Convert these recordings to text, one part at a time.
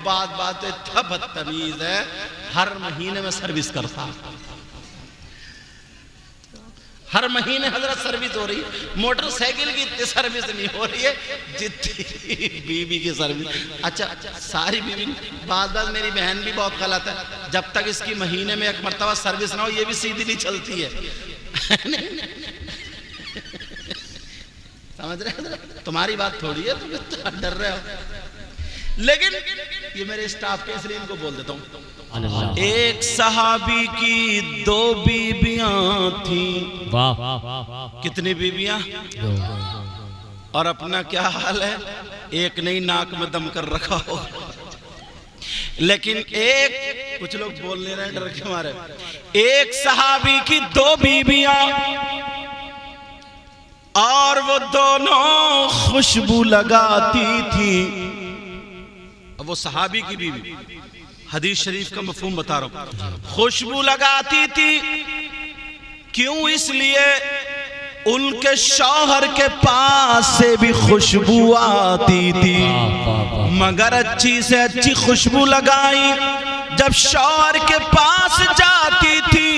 बात बात इतना बदतमीज है, हर महीने में सर्विस करता, हर महीने हजरत सर्विस हो रही है। मोटरसाइकिल की इतनी सर्विस नहीं हो रही है जितनी बीवी की सर्विस। अच्छा सारी बीवी, बात मेरी बहन भी बहुत गलत है, जब तक इसकी महीने में एक मरतबा सर्विस ना हो ये भी सीधी नहीं चलती है। समझ रहे हैं? तुम्हारी बात थोड़ी है, तुम डर रहे हो। लेकिन ये मेरे स्टाफ के, इसलिए इनको बोल देता हूँ। एक सहाबी की 2 बीबियां थी। वाह, कितनी बीबियां? और अपना क्या हाल है, एक नई नाक में दम कर रखा हो। लेकिन एक, कुछ लोग बोल नहीं रहे डर के मारे, एक सहाबी की 2 बीबियां और वो दोनों खुशबू लगाती थी। अब वो सहाबी की बीवी, हदीस शरीफ का मफहूम बता रहा हूं, खुशबू लगाती थी। क्यों? इसलिए उनके शौहर के पास से भी खुशबू आती थी, मगर अच्छी से अच्छी खुशबू लगाई। जब शौहर के पास जाती थी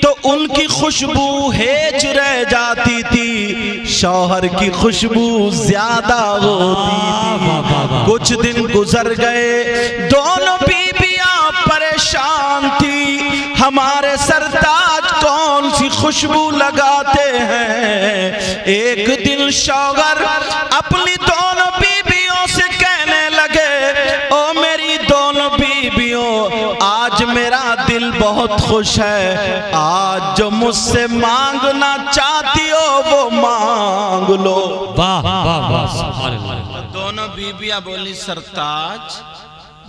तो उनकी खुशबू हेज रह जाती थी, शौहर की खुशबू ज्यादा होती थी। कुछ दिन गुजर गए, दोनों बीबियां परेशान थी, हमारे सरताज कौन सी खुशबू लगाते हैं। एक दिन शौहर अपनी दोनों बीबियों से कहने लगे, ओ मेरी दोनों बीबियों, आज मेरा दिल बहुत खुश है, आज जो मुझसे मांगना चाहती हो वो मांग लो। वाह वाह वाह। दोनों बीबियां बोली, सरताज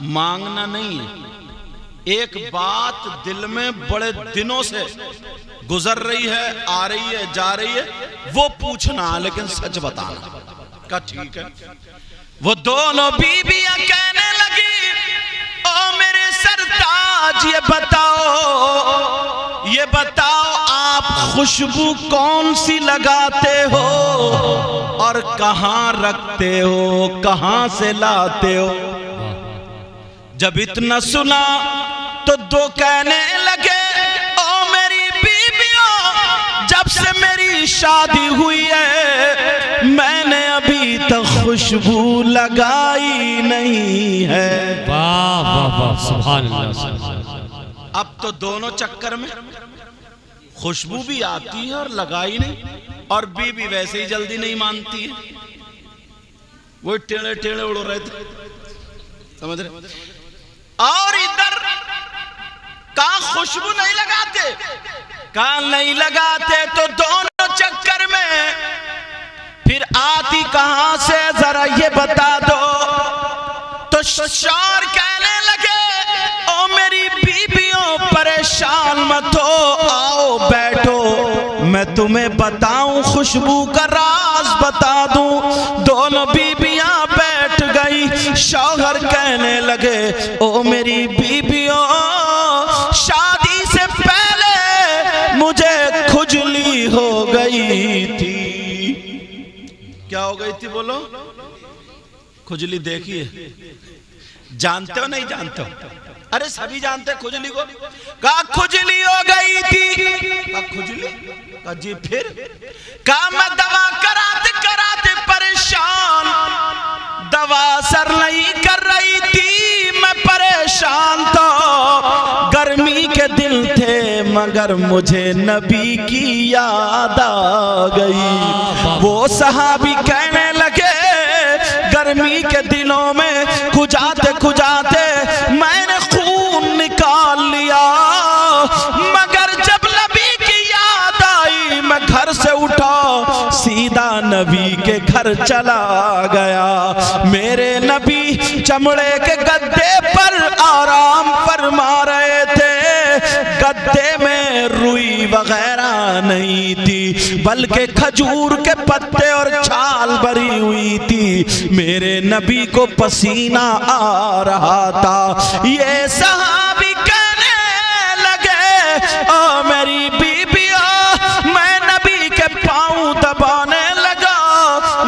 मांगना नहीं है, एक बात दिल में बड़े दिनों से गुजर रही है, आ रही है, जा रही है, वो पूछना, लेकिन सच बताना। का ठीक है। वो दोनों बीबियां कहने लगी, ओ मेरे सरताज ये बताओ आप खुशबू कौन सी लगाते हो और कहां रखते हो, कहां से लाते हो। जब इतना सुना तो 2 कहने लगे, ओ मेरी बीबियों, जब से मेरी शादी हुई है मैंने अभी तक खुशबू लगाई नहीं है। वाह वाह वाह, सुभान अल्लाह। अब तो दोनों चक्कर में, खुशबू भी आती है और लगाई नहीं, और बीबी वैसे ही जल्दी नहीं मानती है, वो टेढ़े टेढ़े उड़ रहे थे, समझ रहे। और इधर कहां खुशबू नहीं लगाते, कहां नहीं लगाते, तो दोनों चक्कर में फिर आती कहां से जरा ये बता दो। तो शौहर कहने लगे, ओ मेरी बीबियों परेशान मत हो, आओ बैठो, मैं तुम्हें बताऊं, खुशबू का राज बता दूं। दोनों बीबियां बैठ गई। शौहर कहने लगे, ओ मेरी बीबियों, शादी से पहले मुझे खुजली हो गई थी। क्या हो गई थी बोलो? खुजली देखिए, जानते हो नहीं जानते हो? अरे सभी जानते खुजली को। कहा खुजली हो गई थी। कहा खुजली? कहा जी फिर? कहा मैं दवा कराते कराते परेशान, दवा असर नहीं कर रही थी, मैं परेशान था, गर्मी के दिन थे, मगर मुझे नबी की याद आ गई। वो सहाबी कहने लगे, गर्मी के दिनों में खुजाते खुजाते मैंने खून निकाल लिया, मगर जब नबी की याद आई मैं घर से उठा, सीधा नबी के घर चला गया। मेरे नबी चमड़े के गद्दे पर आराम फरमा रहे थे, गद्दे में रुई वगैरह नहीं थी, बल्कि खजूर के पत्ते और छाल भरी हुई थी। मेरे नबी को पसीना आ रहा था। ये सहाबी कहने लगे, ओ मेरी बीबियों, मैं नबी के पांव दबाने लगा,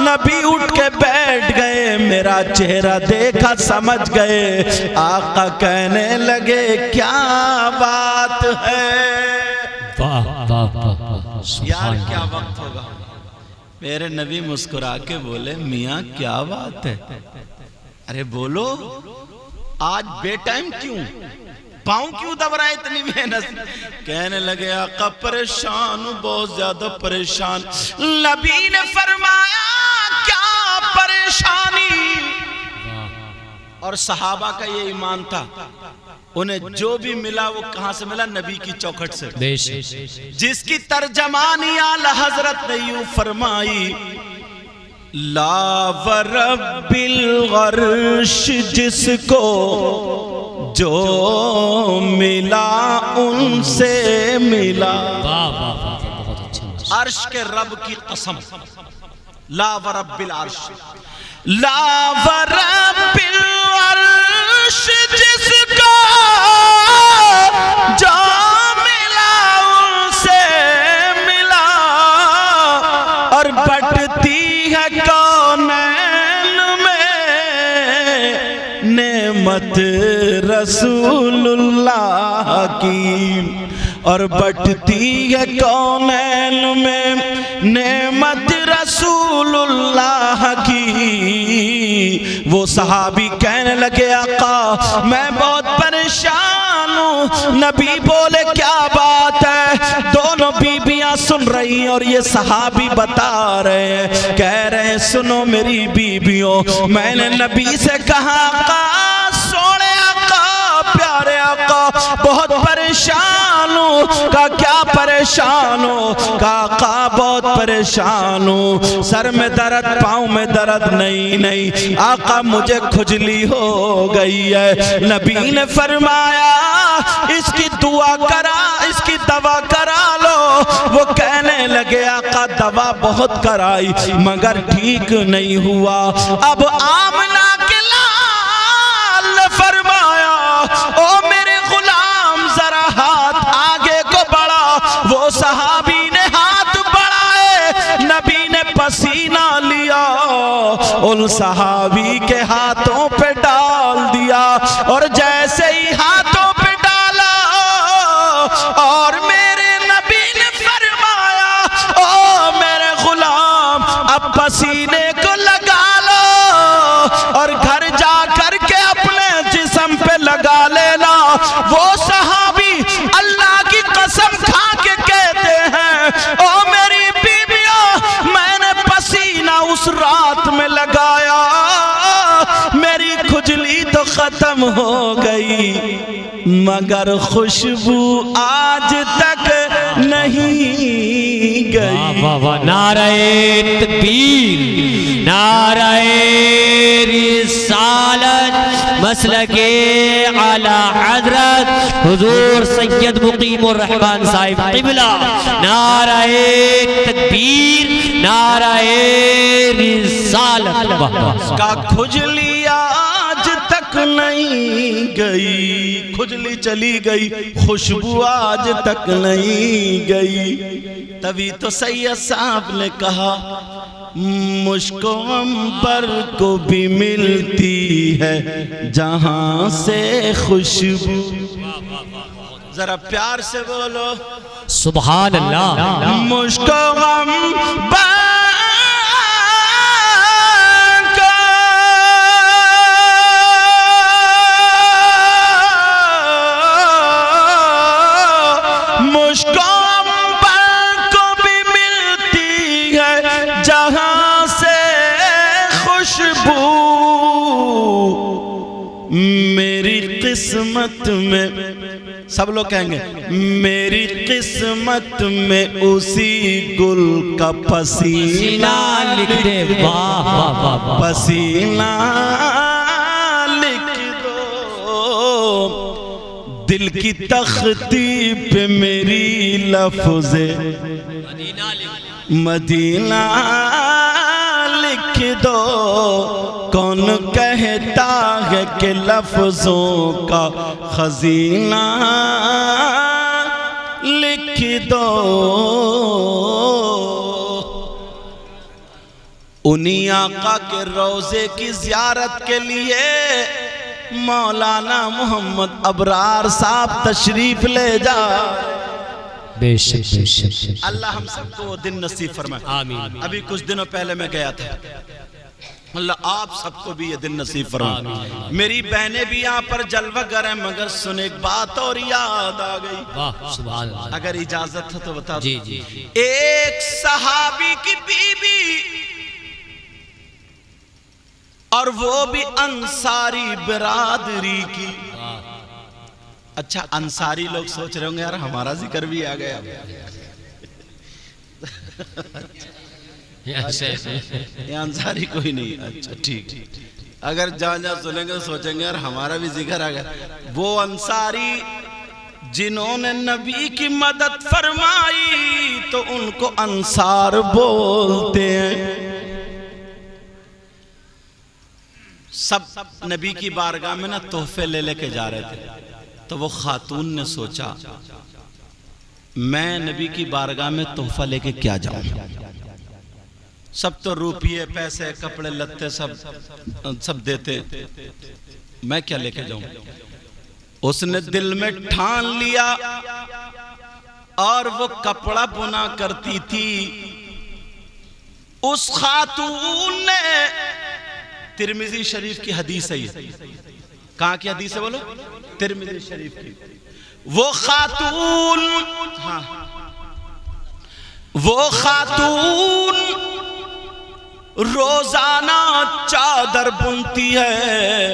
नबी उठ के बैठ गए, मेरा मेरा चेहरा देखा समझ गए। आका कहने लगे क्या बात है। वाह वाह वाह, यार क्या वक्त होगा। मेरे नबी मुस्कुरा के बोले मियाँ क्या बात है। अरे बोलो आज बेटाइम क्यों, पाँव क्यों दब रहा है इतनी मेहनत। कहने लगे आका परेशान हूं, बहुत ज्यादा परेशान। नबी ने फरमाया क्या परेशानी। और सहाबा का ये ईमान था, उन्हें जो भी मिला वो कहां से मिला, नबी की चौखट से। जिसकी तर्जमानी आला हजरत ने यूं फरमाई, ला वरब्बिल अर्श जिसको जो मिला उनसे मिला। अर्श के रब की कसम, ला वरब्बिल अर्श, ला वरब्बिल अर्श जिसको जो मिला उनसे मिला। और बटती है कौनैन में नेमत रसूलुल्लाह की। और बटती है कौनैन में नेमत रसूलुल्लाह की। वो सहाबी कहने लगे आका मैं बहुत परेशान हूँ। नबी बोले क्या बात है। दोनों बीबियां सुन रही और ये सहाबी बता रहे हैं, कह रहे हैं सुनो मेरी बीबियों, मैंने नबी से कहा आका सोने आका प्यारे आका बहुत परेशान हूँ। का क्या परेशान हो। का बहुत परेशान हूँ, सर में दर्द पाँव में दर्द। नहीं नहीं आका मुझे खुजली हो गई है। नबी ने फरमाया इसकी दुआ करा, इसकी दवा करा लो। वो कहने लगे आका दवा बहुत कराई मगर ठीक नहीं हुआ। अब आमना के लाल ने फरमाया ओ मेरे गुलाम जरा हाथ आगे को बढ़ा। वो सहाबी ने हाथ बढ़ाए, नबी ने पसीना लिया उन सहाबी के हाथों पे डाल दिया। और जैसे ही हाथों पे डाला और मेरे नबी ने फरमाया ओ मेरे गुलाम अब पसीने को लगा लो और घर जा कर के अपने जिस्म पे लगा लेना। वो सहाबी अल्लाह की कसम खा के कहते हैं ओ मेरी बीबियों मैंने पसीना उस रात में लगाया, मेरी खुजली तो खत्म हो गई मगर खुशबू आज तक नहीं गई। वाह वाह, नारे तकबीर, नारे रिसालत, मसलके आला हजरत हुजूर सैयद मुकीमुर रहमान साहिब क़िबला। नारे तकबीर, नारे रिसालत। का खुजली आज तक नहीं गई, खुजली चली गई खुशबू आज तक नहीं गई। तभी तो सैयद साहब ने कहा मुझको अंबर को भी मिलती है जहां से खुशबू। जरा प्यार से बोलो सुभान अल्लाह। मुझको अंबर मेरी किस्मत में, सब लोग कहेंगे मेरी किस्मत में उसी गुल का पसीना लिख दे। वाह वाह वाह, पसीना लिख दो। दिल की तख्ती पे मेरी लफ्ज़े मदीना लिख दो। कौन कहता है कि लफ्जों का खजीना लिख दो। उन्हीं आका के रोजे की जियारत के लिए मौलाना मोहम्मद अबरार साहब तशरीफ ले जा। बेशक बेशक। अल्लाह हम सबको वो दिन नसीब फरमाए। आमीन। अभी कुछ दिनों पहले मैं गया था, अल्लाह आप सबको भी ये दिन नसीब फरमाए। मेरी बहनें भी यहाँ पर जलवागर हैं, मगर सुन एक बात और याद आ गई। वाह सुभान अल्लाह। अगर इजाजत हो तो बता जी दो। जी। एक सहाबी की बीबी, और वो भी अंसारी बिरादरी की। अच्छा, अंसारी लोग सोच रहे होंगे यार हमारा जिक्र भी आ गया। ये अंसारी कोई नहीं। अच्छा ठीक, अगर जहाँ जहाँ सुनेंगे तो सोचेंगे यार हमारा भी जिक्र आ गया। वो अंसारी जिन्होंने नबी की मदद फरमाई तो उनको अंसार बोलते हैं। सब नबी की बारगाह में ना तोहफे ले लेके जा रहे थे, तो वो खातून ने सोचा मैं नबी की बारगाह में तोहफा लेके क्या जाऊं। सब तो रुपये पैसे कपड़े लत्ते सब देते, मैं क्या लेके जाऊं। उसने दिल में ठान लिया, और वो कपड़ा बुना करती थी। उस खातून ने, तिरमिजी शरीफ की हदीस है ये, कहाँ की हदीस है बोलो? तिरमिजी शरीफ की। वो खातून, हाँ, वो खातून रोजाना चादर बुनती है,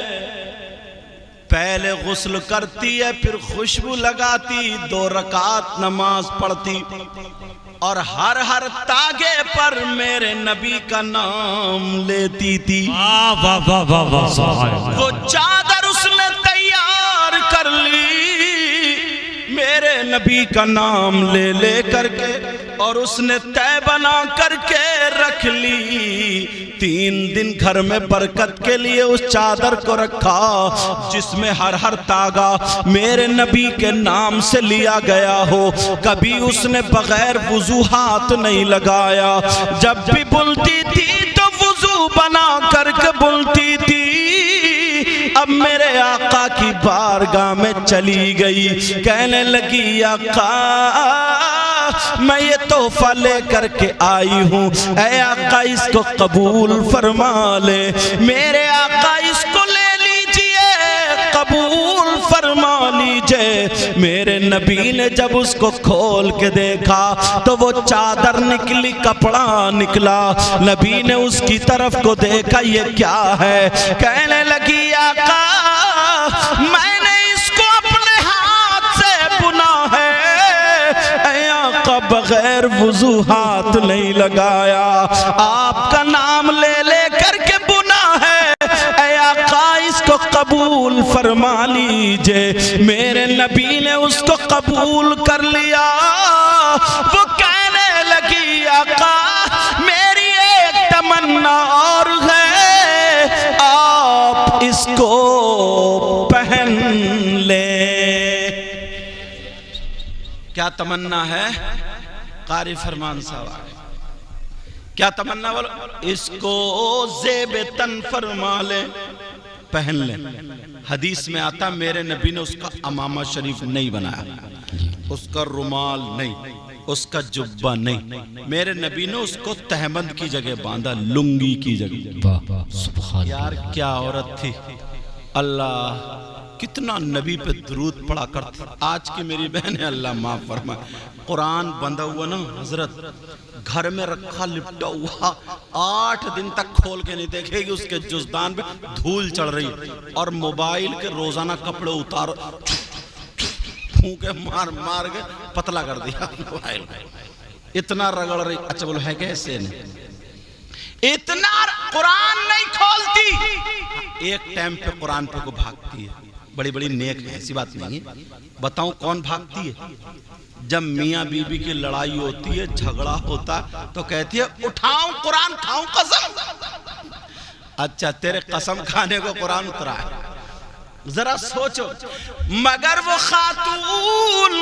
पहले गुस्ल करती है, फिर खुशबू लगाती, 2 रकात नमाज पढ़ती, और हर हर तागे पर मेरे नबी का नाम लेती थी। वाह वाह वाह वाह वाह। वो चादर उसने तैयार कर ली मेरे नबी का नाम ले ले करके, और उसने तय बना करके रख ली। 3 दिन घर में बरकत के लिए उस चादर को रखा, जिसमें हर हर तागा मेरे नबी के नाम से लिया गया हो। कभी उसने बगैर वुजू हाथ नहीं लगाया। जब भी बुनती थी तो वुजू बना करके बुनती थी। अब मेरे आका की बारगाह में चली गई, कहने लगी आका मैं ये तोहफा लेकर के आई हूँ, ऐ आका इसको कबूल फरमा ले। मेरे आका इसको ले लीजिए, कबूल फरमा लीजिए। मेरे नबी ने जब उसको खोल के देखा तो वो चादर निकली, कपड़ा निकला। नबी ने उसकी तरफ को देखा, ये क्या है? कहने लगी आका मैंने इसको अपने हाथ से बुना है, आका बगैर वुजू हाथ नहीं लगाया, आपका नाम ले ले करके बुना है, आका इसको कबूल फरमा लीजिए। मेरे नबी ने उसको कबूल कर लिया। वो कहने लगी आका मेरी एक तमन्ना और है, आप इसको पहन ले। क्या तमन्ना है? कारी फरमान साहब, क्या तमन्ना बोलो? इसको ज़ेब तन फरमा ले, पहन ले। हदीस में आता मेरे नबी ने उसका अमामा शरीफ नहीं बनाया, उसका रुमाल नहीं, उसका जुब्बा नहीं, मेरे नबी ने उसको तहमद की जगह बांधा, लुंगी की जगह। यार क्या औरत थी, अल्लाह कितना नबी पे दुरूद पढ़ा करती। आज की मेरी बहन है, अल्लाह माफ फरमाए, कुरान बंधा हुआ ना हजरत, घर में रखा लिपटा हुआ, 8 दिन तक खोल के नहीं देखेगी, उसके जुज़दान पे धूल चढ़ रही, और मोबाइल के रोजाना कपड़े उतार फूंके मार मार के पतला कर दिया मोबाइल, इतना रगड़ रही। अच्छा बोलो है कैसे नहीं? इतना कुरान नहीं खोलती, एक टाइम पे कुरान पे को भागती है। बड़ी बड़ी नेक है, ऐसी बात नहीं है। बताऊं कौन भागती है? जब मियाँ बीबी की लड़ाई होती है, झगड़ा होता तो कहती है उठाऊं कुरान खाऊं कसम। अच्छा तेरे कसम खाने को कुरान उतरा है, जरा सोचो। मगर वो खातून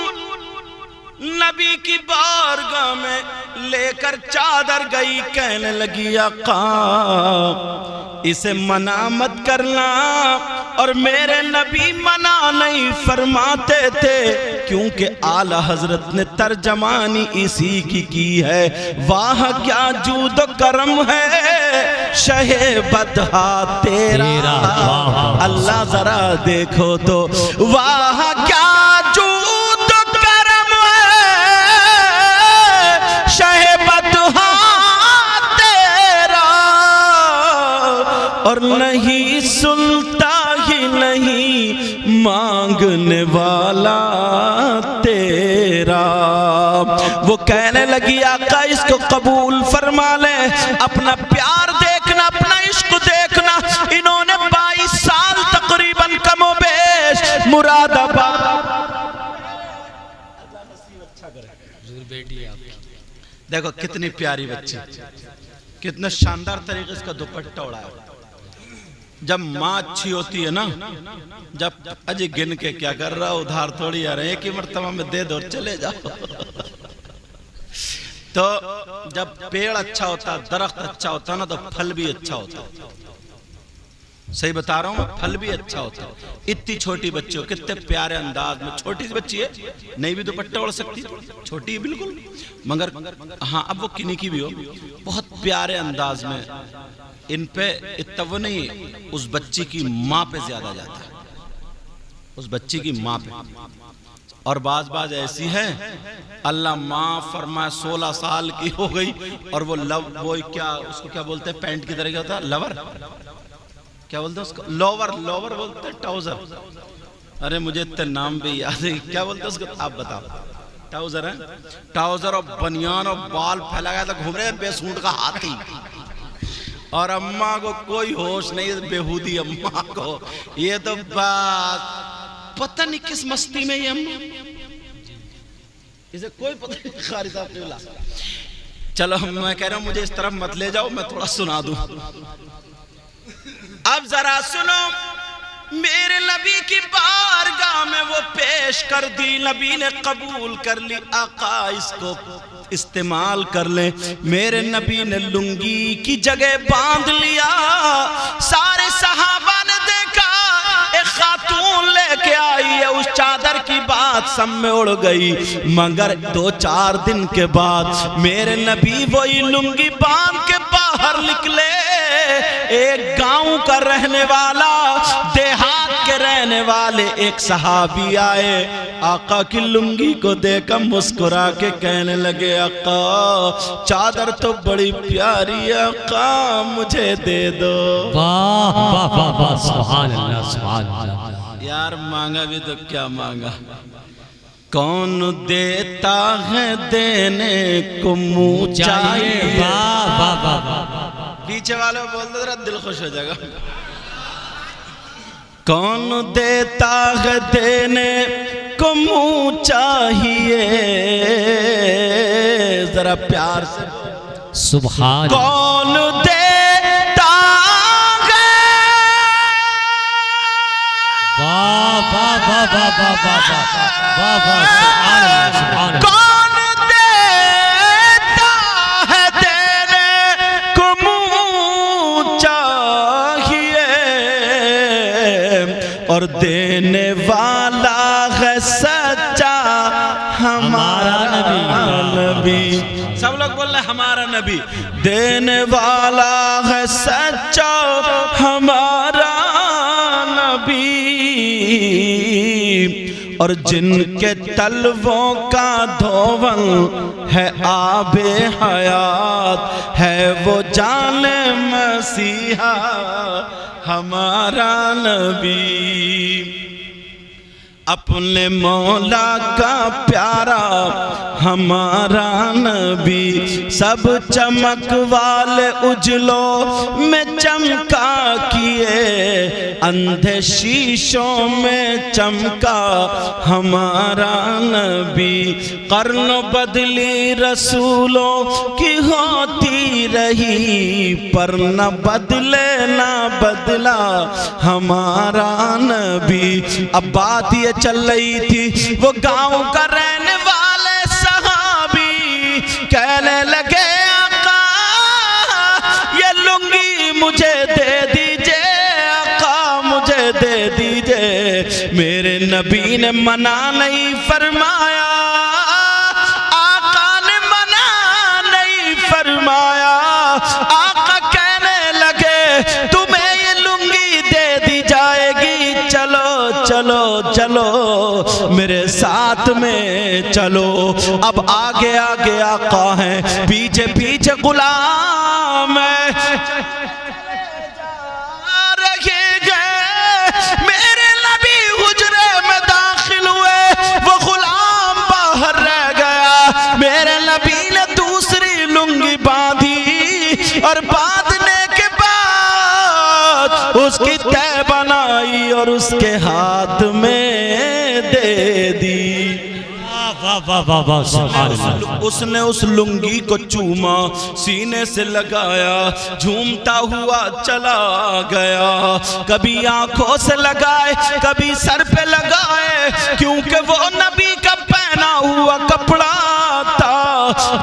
नबी की बारगाह में लेकर चादर गई, कहने लगी आका इसे मना मत करना। और मेरे नबी मना नहीं फरमाते थे, क्योंकि आला हजरत ने तर्जमानी इसी की है। वाह क्या जूद करम है शहे बदहा तेरा, अल्लाह जरा देखो तो वाह क्या जूद करम है शहे बदहा तेरा। और नहीं सुनता ही नहीं मांगने वाला तेरा। वो कहने लगी आका इसको कबूल फरमा ले, अपना प्यार देखना, अपना इश्क देखना। इन्होंने 22 साल तकरीबन कमोबेश मुरादाबाद देखो कितनी प्यारी बच्ची, कितना शानदार तरीके से दुपट्टा उड़ाया। जब माँ अच्छी होती है ना, जब अजय गिन के क्या कर रहा उधार थोड़ी आ रहे, एक ही मर्तबा में दे दो और चले जाओ। तो जब पेड़ अच्छा होता, दरख्त अच्छा होता ना, तो फल भी अच्छा होता। सही बता रहा हूँ, फल भी अच्छा होता। इतनी छोटी बच्ची हो, कितने प्यारे अंदाज में, छोटी सी बच्ची है, नहीं भी दुपट्टा ओढ़ सकती, छोटी है बिल्कुल, मगर हाँ अब वो किन्हीं की भी हो, बहुत प्यारे अंदाज में। इन पे इतना नहीं, उस बच्ची की माँ पे ज्यादा जाता है, उस बच्ची की माँ पे। और बाज ऐसी है, अल्लाह माँ फरमाए 16 साल की हो गई और वो क्या उसको क्या बोलते हैं, पैंट की तरह क्या होता है, लवर क्या बोलते हैं उसको, लोवर बोलते हैं, ट्राउजर। अरे मुझे इतने नाम भी याद है, क्या बोलते हैं उसको, आप बताओ। ट्राउजर है, ट्राउजर और बनियान और बाल फैला गया तो घूम रहे बेसूट का हाथी। और अम्मा को कोई होश नहीं, बेहूदी अम्मा को। ये तो बात पता नहीं किस मस्ती में ये अम्मा, इसे कोई पता नहीं। कारी साहब चलो मैं कह रहा हूं मुझे इस तरफ मत ले जाओ, मैं थोड़ा सुना दूं। अब जरा सुनो, मेरे नबी की बारगाह में वो पेश कर दी, नबी ने कबूल कर ली। आका इसको इस्तेमाल कर ले। मेरे नबी ने लुंगी की जगह बांध लिया। सारे सहाबा ने देखा एक खातून लेके आई है, उस चादर की बात सब में उड़ गई। मगर 2-4 दिन के बाद मेरे नबी वही लुंगी बांध के बाहर निकले। एक गांव का रहने वाला, देहात के रहने वाले एक सहाबी आए, आका की लुंगी को देखकर मुस्कुरा के कहने लगे, आका चादर तो बड़ी प्यारी है, आका मुझे दे दो। वाह वाह वाह वाह, सुभान अल्लाह सुभान अल्लाह। यार मांगा भी तो क्या मांगा, कौन देता है देने को मुँह चाहिए। वाह वाह वाह, पीछे वाले बोल दो जरा दिल खुश हो जाएगा। कौन देता है देने को मुँह चाहिए, जरा प्यार से सुभान। कौन देता है, वाह वाह वाह वाह वाह वाह वाह वाह, सुभान अल्लाह सुभान अल्लाह। कौन देता है देने को मुँह चाहिए, और देने वाला है सच्चा हमारा नबी। सब लोग बोल रहे हमारा नबी। देने वाला है सच्चा हमारा नबी, और जिनके तलवों का धोवन है आबे हयात, है वो जाने मसीहा हमारा नबी। अपने मौला का प्यारा हमारा नबी, सब चमक वाले उजलों में चमका किए, अंधे शीशों में चमका हमारा नबी। कर्न बदली रसूलों की होती रही, पर न बदले ना बदला हमारा नबी। अब बात ये चल रही थी, वो गांव का रहने वाले कहने लगे आका ये लुंगी मुझे दे दीजिए, आका मुझे दे दीजिए। मेरे नबी ने मना नहीं फरमाया, आका ने मना नहीं फरमाया। आका कहने लगे तुम्हें ये लुंगी दे दी जाएगी, चलो चलो चलो मेरे साथ में चलो। अब आगे आगे आका है, पीछे पीछे गुलाम है। मेरे नबी हुजरे में दाखिल हुए, वो गुलाम बाहर रह गया। मेरे नबी ने दूसरी लुंगी बांधी और बांधने के बाद उसकी तह बनाई और उसके हाथ में दे दी। उसने उस लुंगी को चूमा, सीने से लगाया, झूमता हुआ चला गया। कभी आंखों से लगाए, कभी सर पे लगाए, क्योंकि वो नबी का पहना हुआ कपड़ा था।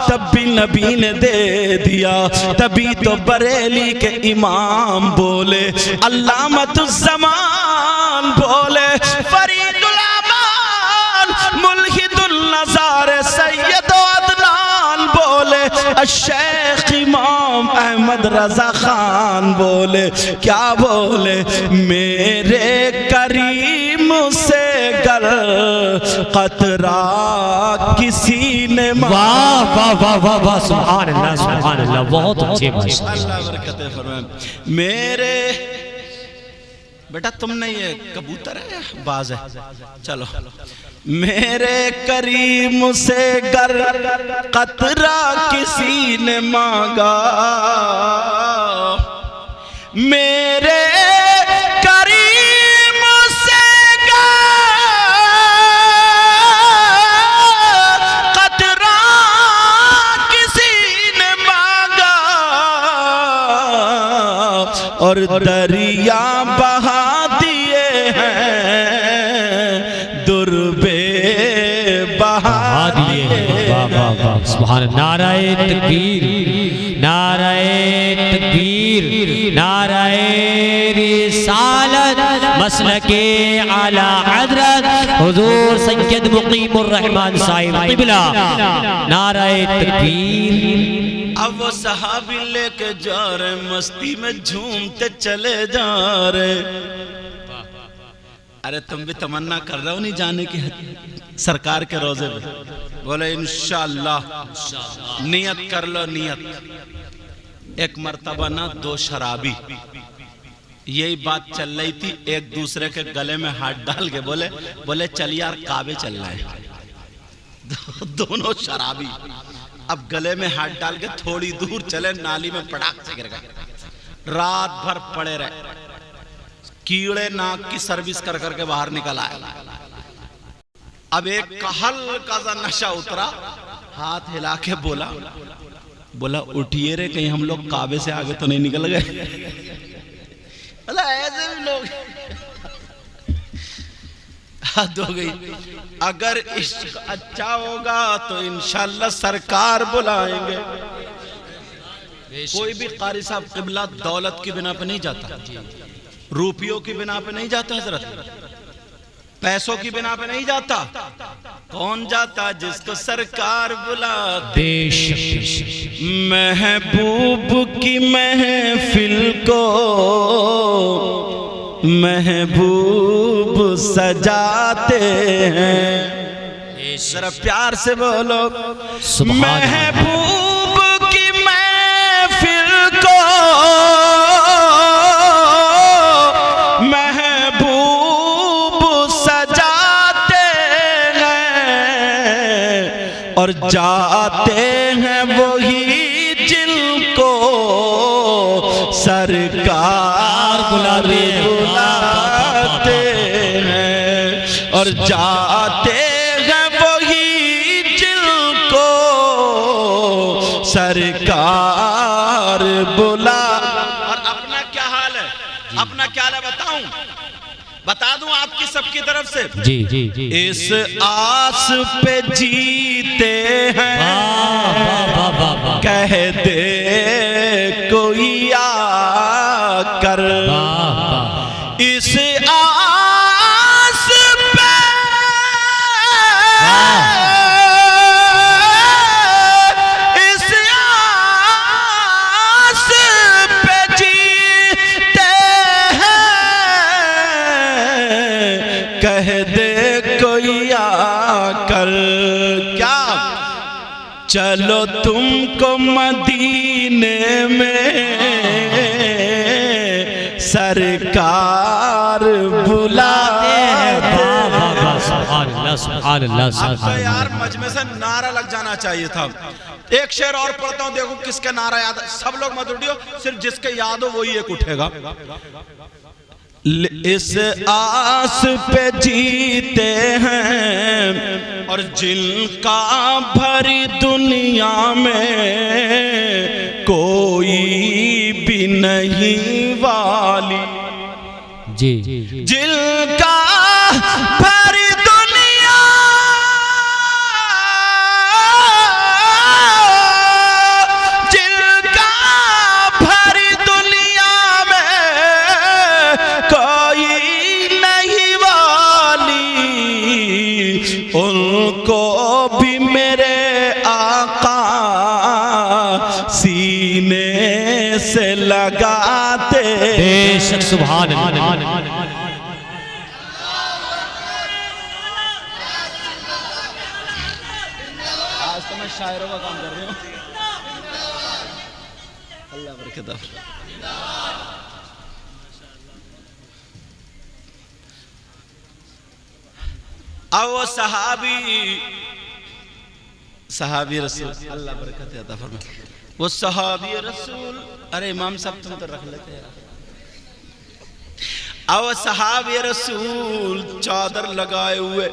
तब भी नबी ने दे दिया। तभी तो बरेली के इमाम बोले, अल्लामतुज़्ज़मान बोले, फरीदुल अमान मुल्हिदुल नज़ार सैयद अदनान बोले, शेख इमाम अहमद रजा खान बोले, क्या बोले, मेरे करीम से गर कतरा किसी ने। वाह वाह वाह वाह वाह, सुभान अल्लाह सुभान अल्लाह, बहुत अच्छे भाषा। अल्लाह बरकत फरमाए। मेरे बेटा तुमने ये कबूतर है बाज है, चलो। मेरे करीम से गर कतरा किसी ने मांगा, मेरे करीम से कतरा किसी ने मांगा और दरिया बहा दिए हैं, दुर्बे बहा दिए। सुभान, नाराए तकबीर, नाराए तकबीर, नाराए रिसालत, मसलके आला हज़रत हुज़ूर सैयद मुक़ीमुर रहमान साहिब क़िबला, नाराए तकबीर। अब वो सहाबी लेके जा रहे, मस्ती में झूमते चले जा रहे। अरे तुम भी तमन्ना कर रहे हो नहीं जाने की सरकार के रोजे पे? बोले इंशाअल्लाह, नियत कर लो नियत। एक मर्तबा ना दो शराबी यही बात चल रही थी, एक दूसरे के गले में हाथ डाल के बोले चल यार काबे चल रहे हैं। दोनों शराबी अब गले में हाथ डाल के थोड़ी दूर चले, नाली में पटाख से गिर गए। रात भर पड़े रहे, कीड़े नाक की सर्विस कर करके बाहर निकल आए। अब एक का हल्का सा नशा उतरा, हाथ हिला के बोला उठिए रे, कहीं हम लोग काबे से आगे तो नहीं निकल गए। ऐसे भी लोग हद हो गई। अगर इश्क अच्छा होगा तो इंशाल्लाह सरकार बुलाएंगे। कोई भी कारी साहब क़िबला दौलत की बिना पे नहीं जाता, रुपयों की बिना पे नहीं जाता हजरत, पैसों की बिना पे नहीं जाता। कौन जाता? जिसको सरकार बुलाते। महबूब की महफिल को महबूब सजाते हैं। जरा प्यार से बोलो, महबूब की महफिल को और जाते हैं वही जिनको सरकार बुलाते हैं, और जाते हैं वही जिनको सरकार बुला। और अपना क्या हाल है, अपना क्या हाल है बताऊं, बता दूं आपकी सबकी तरफ से? जी जी जी। इस आस पे जीते हैं, कह दे कोई आकर इस आस पे, इस आस पे जीते हैं, कह दे कोई आकर। क्या चलो तुमको मदीने में सरकार बुलाते हैं। अब तो यार मजमे से नारा लग जाना चाहिए था। एक शेर और पढ़ता हूं, देखो किसके नारा याद। सब लोग मत उठियो, सिर्फ जिसके याद हो वही एक उठेगा। इस आस पे जीते हैं और जिनका भरी दुनिया में कोई भी नहीं वाली। जी जिनका भरी दुनिया, जिनका भरी दुनिया में कोई नहीं वाली, उनको भी मेरे आका सीने से लगाते। बेशक सुभान अल्लाह। आज तो मैं शायरों का काम कर रही हूँ। अल्लाह बरकत। अब वो सहाबी रसूल, अल्लाह बरकत अता फरमाए, वो सहाबी रसूल। अरे इमाम साहब तुम तो रख लेते यार। अब सहाबी रसूल चादर लगाए हुए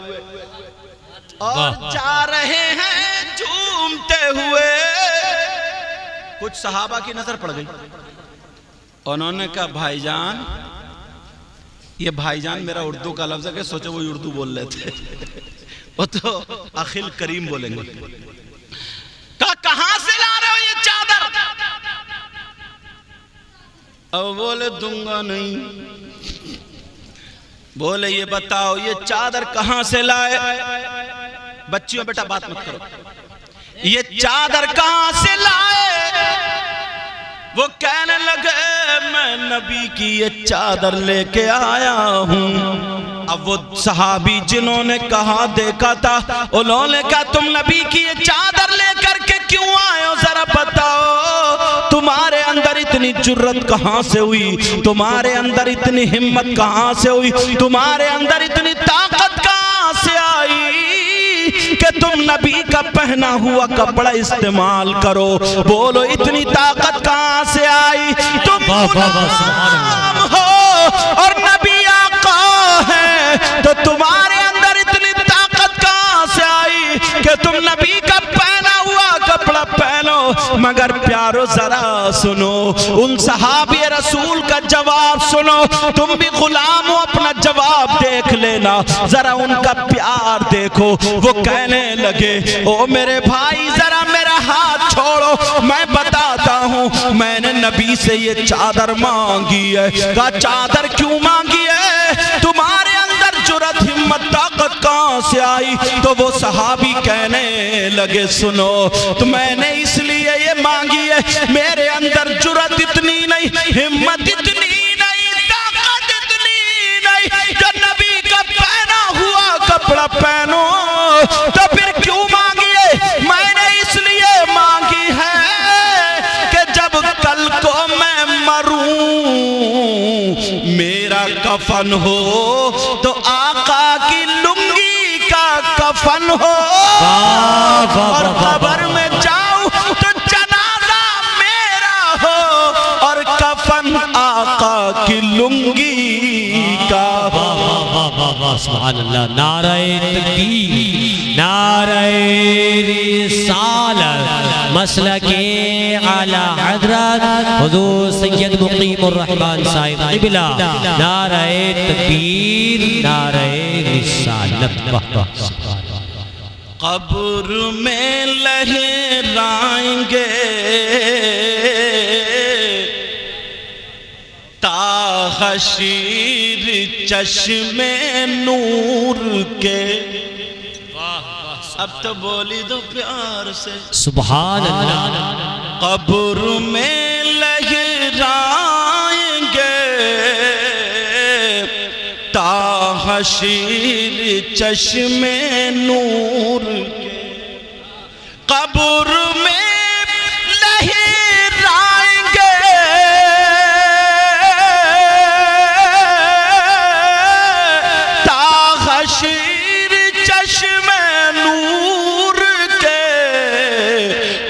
और जा रहे हैं झूमते हुए। कुछ सहाबा की नजर पड़ गई, उन्होंने कहा भाईजान, ये भाईजान मेरा उर्दू का लफ्ज है, सोचो वो उर्दू बोल लेते, वो तो अखिल करीम बोलेंगे। कहां से ला रहे हो ये चादर? अब बोले दूंगा नहीं। बोले ये बताओ ये चादर कहां से लाए? बच्चियों बेटा बात मत करो, ये चादर कहां से लाए? वो कहने लगे मैं नबी की ये चादर लेके आया हूं। अब वो सहाबी जिन्होंने कहा देखा था, उन्होंने कहा तुम नबी की ये चादर लेकर के क्यों आए हो, जरा बताओ। तुम्हारे अंदर इतनी जुर्रत कहां से हुई, तुम्हारे अंदर इतनी हिम्मत कहां से हुई, तुम्हारे अंदर इतनी ताकत कहां से आई कि तुम नबी का पहना हुआ कपड़ा इस्तेमाल करो? बोलो इतनी ताकत कहां से आई? तुम गुलाम हो और नबी आका है, तो तुम्हारे अंदर इतनी ताकत कहां से आई कि तुम नबी का पहना हुआ कपड़ा पहनो? मगर प्यारो जरा सुनो, उन सहाबी रसूल का जवाब सुनो। तुम भी गुलाम हो, अपना जवाब देख लेना, जरा उनका प्यार देखो। वो कहने लगे ओ मेरे भाई जरा मेरा हाथ छोड़ो, मैं बताता हूँ मैंने नबी से ये चादर मांगी है। कहा चादर क्यों मांगी है? तुम्हारे अंदर जुर्रत हिम्मत ताकत कहां से आई? तो वो सहाबी कहने लगे सुनो, तो मैंने इसलिए ये मांगी है, मेरे अंदर जुर्रत इतनी नहीं, हिम्मत इतनी नहीं, ताकत इतनी नहीं जो नबी का पहना हुआ कपड़ा पहनो। तो फिर क्यों मांगी है? मैंने इसलिए मांगी है कि जब कल को मैं मरूं, मेरा कफन हो तो आका की लुंगी का कफन हो, और कब्र में जाऊं तो जनाजा मेरा हो, और कफन आका की लुंगी का। सुभान अल्लाह। नारे तकबीर, नारे रिसालत, मसलके आला हज़रत हुज़ूर सैयद मुक़ीमुर रहमान साहिब क़िबला। नारे तकबीर, नारे रिसालत। कब्र में लहराएंगे ताहशीर चश्मे नूर के। अब तो बोली दो प्यार से सुभान अल्लाह। कब्र में लहराएंगे ताहशीर चश्मे नूर के। कब्र में लहराएंगे ताहशीर चश्मे नूर के।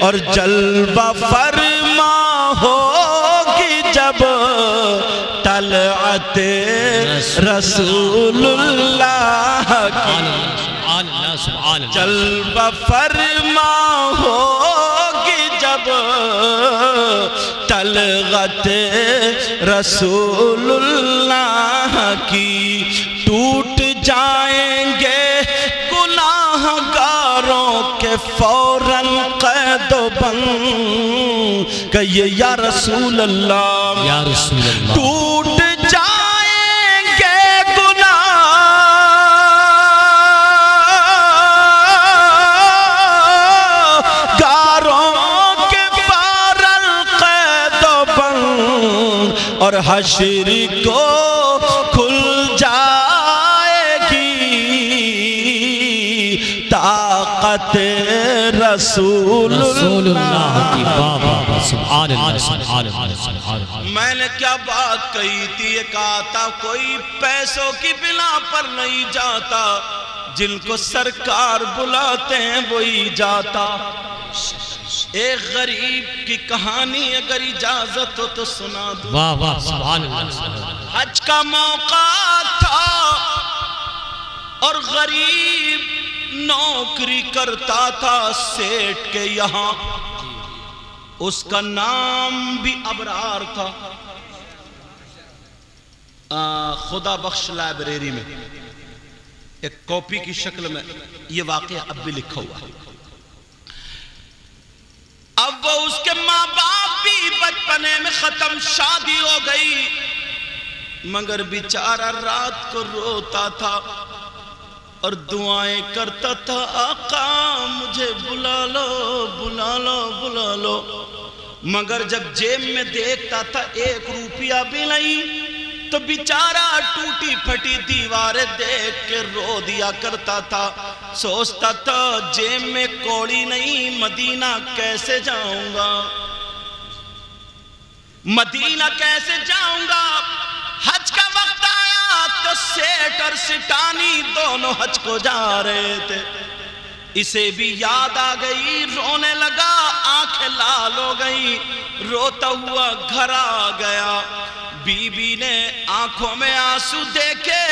और जलवा फरमा होगी जब तलअते रसूलुल्लाह की। जलवा फरमा होगी जब तलअते रसूलुल्लाह की। टूट जाएंगे गुनाहगारों के फौरन क़ैदो बंद। कहिए या रसूल अल्लाह, या रसूल अल्लाह। टूट जाएंगे गुनाहगारों के फौरन क़ैदो बंद। और हश्र को खुल जाएगी ताकत रसूलुल्लाह की। मैंने क्या बात कही थी? ये कहा था कोई पैसों की बिना पर नहीं जाता, जिनको सरकार बुलाते हैं वही जाता। एक गरीब की कहानी अगर इजाजत हो तो सुना दूं। वाह वाह सुभान अल्लाह। हज का मौका था और गरीब नौकरी करता था सेठ के यहाँ। उसका नाम भी अबरार था। खुदा बख्श लाइब्रेरी में एक कॉपी की शक्ल में ये वाकया अब भी लिखा हुआ है। अब वो उसके माँ बाप भी बचपने में खत्म, शादी हो गई, मगर बेचारा रात को रोता था और दुआएं करता था, आका मुझे बुला लो बुला लो बुला लो। मगर जब जेब में देखता था 1 रुपया भी नहीं, तो बेचारा टूटी फटी दीवारें देख के रो दिया करता था। सोचता था जेब में कौड़ी नहीं, मदीना कैसे जाऊंगा, मदीना कैसे जाऊंगा। हज का वक्त आया तो सेठ और सिटानी दोनों हज को जा रहे थे। इसे भी याद आ गई, रोने लगा, आंखें लाल हो गई, रोता हुआ घर आ गया। बीबी ने आंखों में आंसू देखे,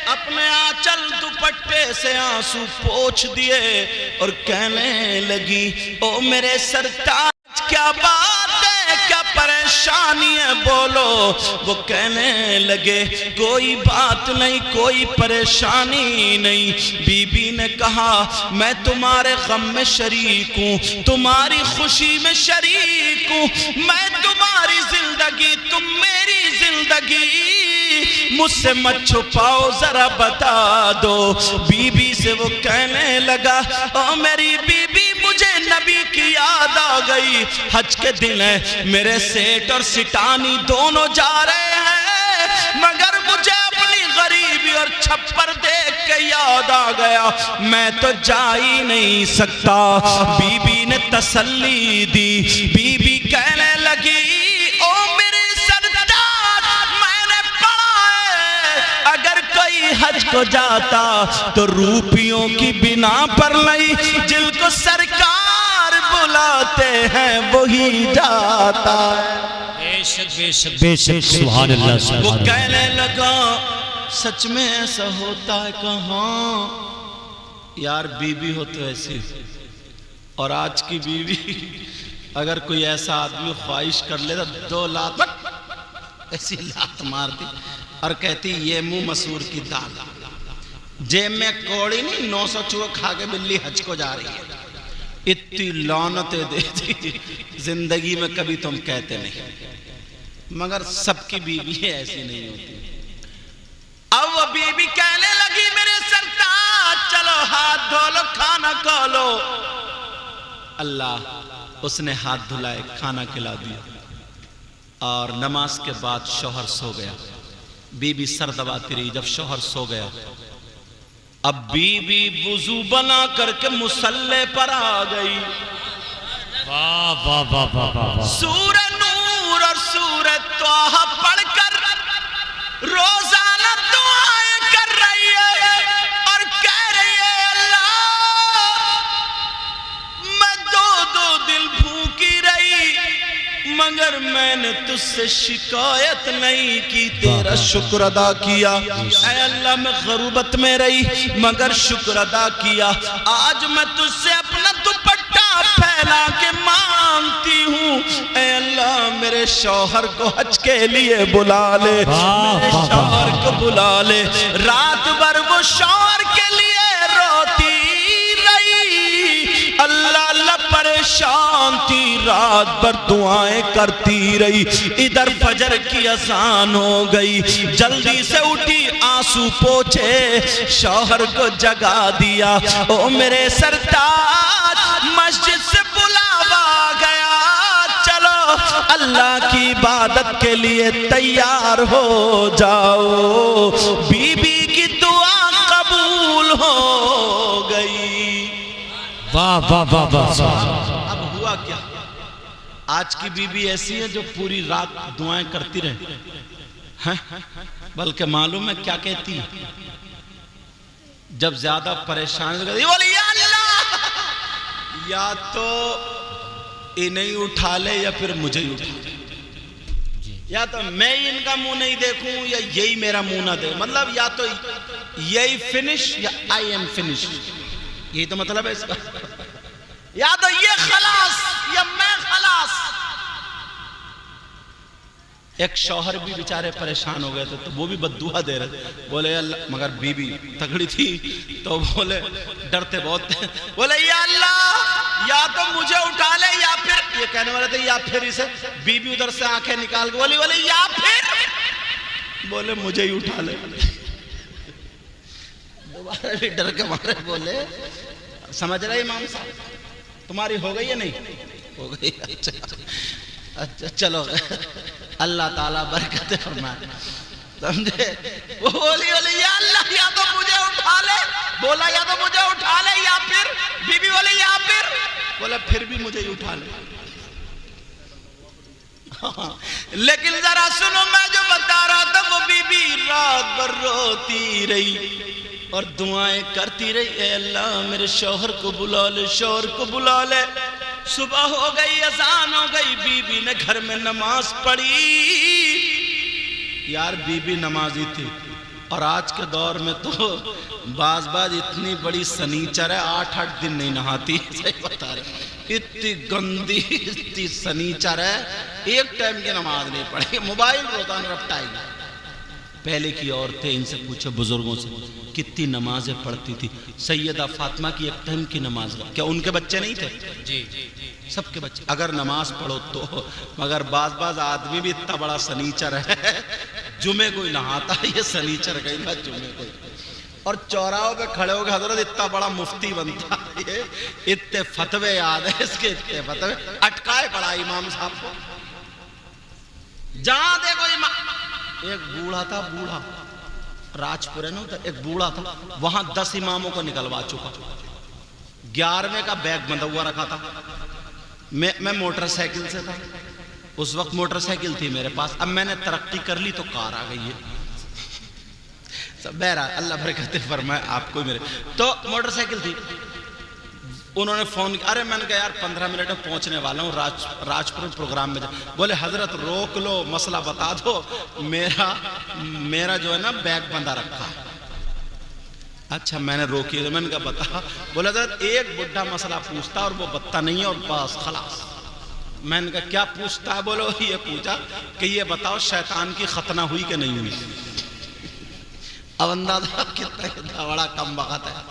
अपने आंचल दुपट्टे से आंसू पोंछ दिए और कहने लगी, ओ मेरे सरताज क्या बात है, क्या परेशानी है, बोलो। वो कहने लगे कोई बात नहीं, कोई परेशानी नहीं। बीबी ने कहा मैं तुम्हारे गम में शरीक हूँ, तुम्हारी खुशी में शरीक हूँ, मैं तुम्हारी जिंदगी तुम मेरी जिंदगी, मुझसे मत छुपाओ जरा बता दो। बीबी से वो कहने लगा, ओ मेरी बीबी मुझे नबी की याद आ गई, हज के दिन है, मेरे सेठ और सिटानी दोनों जा रहे हैं, मगर मुझे अपनी गरीबी और छप्पर देख के याद आ गया, मैं तो जा ही नहीं सकता। बीबी ने तसल्ली दी, बीबी कहने लगी, ओ मेरे सरदार मैंने पढ़ा है अगर कोई हज को जाता तो रुपयों की बिना पर नहीं, जिनको सरकार बुलाते हैं वही जाता है। बेशक बेशक बेशक सुभान अल्लाह। वो कहने लगा सच में ऐसा होता है? कहाँ यार, बीबी हो तो ऐसी, और आज की बीवी अगर कोई ऐसा आदमी ख्वाहिश कर ले तो 2 लात ऐसी लात मार दी और कहती ये मुंह मसूर की दाल। जेब में कौड़ी नहीं, 900 चूहे खा के बिल्ली हज को जा रही है। इतनी लानतें देती जिंदगी में कभी तुम कहते नहीं, मगर सबकी बीवी ऐसी नहीं होती। अब वो बीवी कहने लगी मेरे सरताज चलो हाथ धो लो, खाना खा लो। अल्लाह, उसने हाथ धुलाए, खाना खिला दिया और नमाज के बाद शौहर सो गया। बीबी सर दबाती रही। जब शौहर सो गया, अब बीबी वुजू बना करके मुसल्ले पर आ गई। वाह वाह वाह वाह वाह। सूरह नूर और सूरह त्वाहा पढ़कर रोजाना दुआएं कर रही है और कह रही है अल्लाह, मैं 2 दिन भूखी रही मगर मैंने तुझसे शिकायत नहीं की, तेरा शुक्र अदा किया। ऐ अल्लाह, मैं गरूबत में रही मगर शुक्र अदा किया। आज मैं तुझसे अपना दुपट्टा फैला के मांगती हूँ, ऐ अल्लाह मेरे शौहर को हज के लिए बुला ले, मेरे शौहर को बुला ले। रात भर वो शौहर के लिए रोती रही, अल्लाह अल्लाह परेशान थी, रात भर दुआएं करती रही। इधर फजर की अज़ान हो गई, जल्दी से उठी, आंसू पोछे, शौहर को जगा दिया। ओ मेरे सरताज, मस्जिद से बुलावा गया, चलो अल्लाह की इबादत के लिए तैयार हो जाओ। बीबी की दुआ कबूल हो गई। वाह वाह वाह वाह। अब हुआ क्या? आज की बीबी ऐसी है जो पूरी रात दुआएं करती रहे हैं, बल्कि मालूम है क्या कहती है? जब ज्यादा परेशान बोली या अल्लाह, या तो इन्हें उठा ले या फिर मुझे ही उठा ले, या तो मैं इनका मुंह नहीं देखूं या यही मेरा मुंह ना दे। मतलब या तो यही फिनिश या आई एम फिनिश, यही तो मतलब है इसका। या तो ये खलास या मैं खलास। एक शौहर भी बेचारे परेशान हो गए थे, तो वो भी बद्दुआ दे रहे, बोले अल्लाह, मगर बीबी तगड़ी थी तो बोले, डरते बहुत थे, बोले या अल्लाह, या तो मुझे उठा ले या फिर, ये कहने वाले थे या फिर इसे, बीबी उधर से आंखें निकाल के बोली, बोले या फिर, बोले मुझे ही उठा ले। दोबारा भी डर के मारे बोले, समझ रहे इमाम साहब, तुम्हारी हो गई है नहीं हो गई? अच्छा चलो, अल्लाह ताला बरकत फरमाए, समझे? वो बोली या अल्लाह, या तो मुझे उठा ले, बोला या तो मुझे उठा ले या फिर, बीबी बोली या फिर, बोला फिर भी मुझे ही उठा ले। लेकिन जरा सुनो, मैं जो बता रहा था, वो बीबी रात भर रोती रही और दुआएं करती रही, ऐ अल्लाह मेरे शौहर को बुला ले, शौहर को बुला ले। सुबह हो गई, अज़ान हो गई, बीबी ने घर में नमाज पढ़ी। यार बीबी नमाजी थी, और आज के दौर में तो बाज इतनी बड़ी सनीचर है, 8-8 दिन नहीं नहाती। सही बता रहे, इतनी गंदी, इतनी सनीचर है, एक टाइम की नमाज नहीं पढ़ेगी, मोबाइल रोजाना रपटाएगी। पहले की औरतें, इनसे पूछो बुजुर्गों से, कितनी नमाजें पढ़ती थी। सैयदा फातिमा की एक टाइम की नमाज, क्या उनके बच्चे नहीं थे? जी, सबके बच्चे। अगर नमाज पढ़ो तो, मगर बाज आदमी भी इतना बड़ा सनीचर है, जुमे कोई नहाता, ये सनीचर गई ना जुमे कोई। और चौराहों पे खड़े हो गए, हजरत इतना बड़ा मुफ्ती बनता है, इतने फतवे याद है इसके, इतने फतवे अटकाए पड़ा इमाम साहब को। जहां देखो एक बूढ़ा था, बूढ़ा राजपुर है ना, तो एक बूढ़ा था, वहां 10 इमामों को निकलवा चुका, 11वें का बैग बंधा हुआ रखा था। मैं मोटरसाइकिल से था, उस वक्त मोटरसाइकिल थी मेरे पास, अब मैंने तरक्की कर ली तो कार आ गई है। सब बहरा अल्लाह बरकत फरमाए आपको मेरे। तो मोटरसाइकिल थी, उन्होंने फोन किया, अरे मैंने कहा यार 15 मिनट में पहुंचने वाला हूँ, राजपुर प्रोग्राम में। बोले हजरत रोक लो, मसला बता दो, मेरा जो है ना बैग बंधा रखा है। अच्छा मैंने रोकी, तो मैंने कहा बता। बोले हजरत एक बुढ़ा मसला पूछता और वो बता नहीं है और बस खलास। मैंने कहा क्या पूछता है? बोलो ये पूछा कि ये बताओ शैतान की खतना हुई कि नहीं हुई। अब अंदाजा कितना बड़ा कम वक्त है।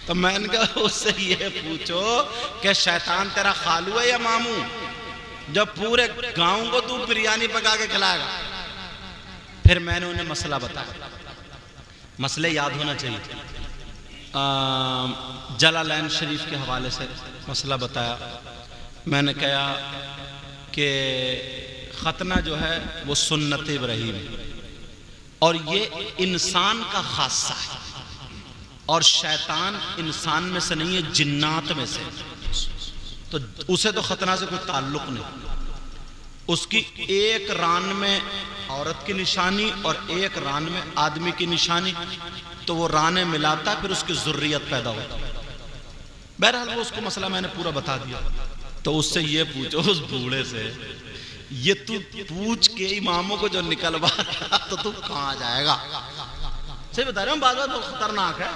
तो मैंने कहा उससे ये पूछो कि शैतान तेरा खालू है या मामू, जब पूरे गांव को तू बिरयानी पका के खिलाएगा। फिर मैंने उन्हें मसला बताया, मसले याद होना चाहिए। जलालैन शरीफ के हवाले से मसला बताया। मैंने कहा कि खतना जो है वो सुन्नत इब्राहीम है और ये इंसान का खासा है, और शैतान इंसान में से नहीं है, जिन्नात में से। तो उसे तो खतना से कोई ताल्लुक नहीं। उसकी एक रान में औरत की निशानी और एक रान में आदमी की निशानी, तो वो राने मिलाता फिर उसकी ज़ुर्रियत पैदा होती। बहरहाल वो उसको मसला मैंने पूरा बता दिया। तो उससे ये पूछो उस बूढ़े से, ये तू पूछ के इमामों को जो निकलवा रहा तो तू कहां जाएगा? सही बता रहा हूं, बात तो खतरनाक है।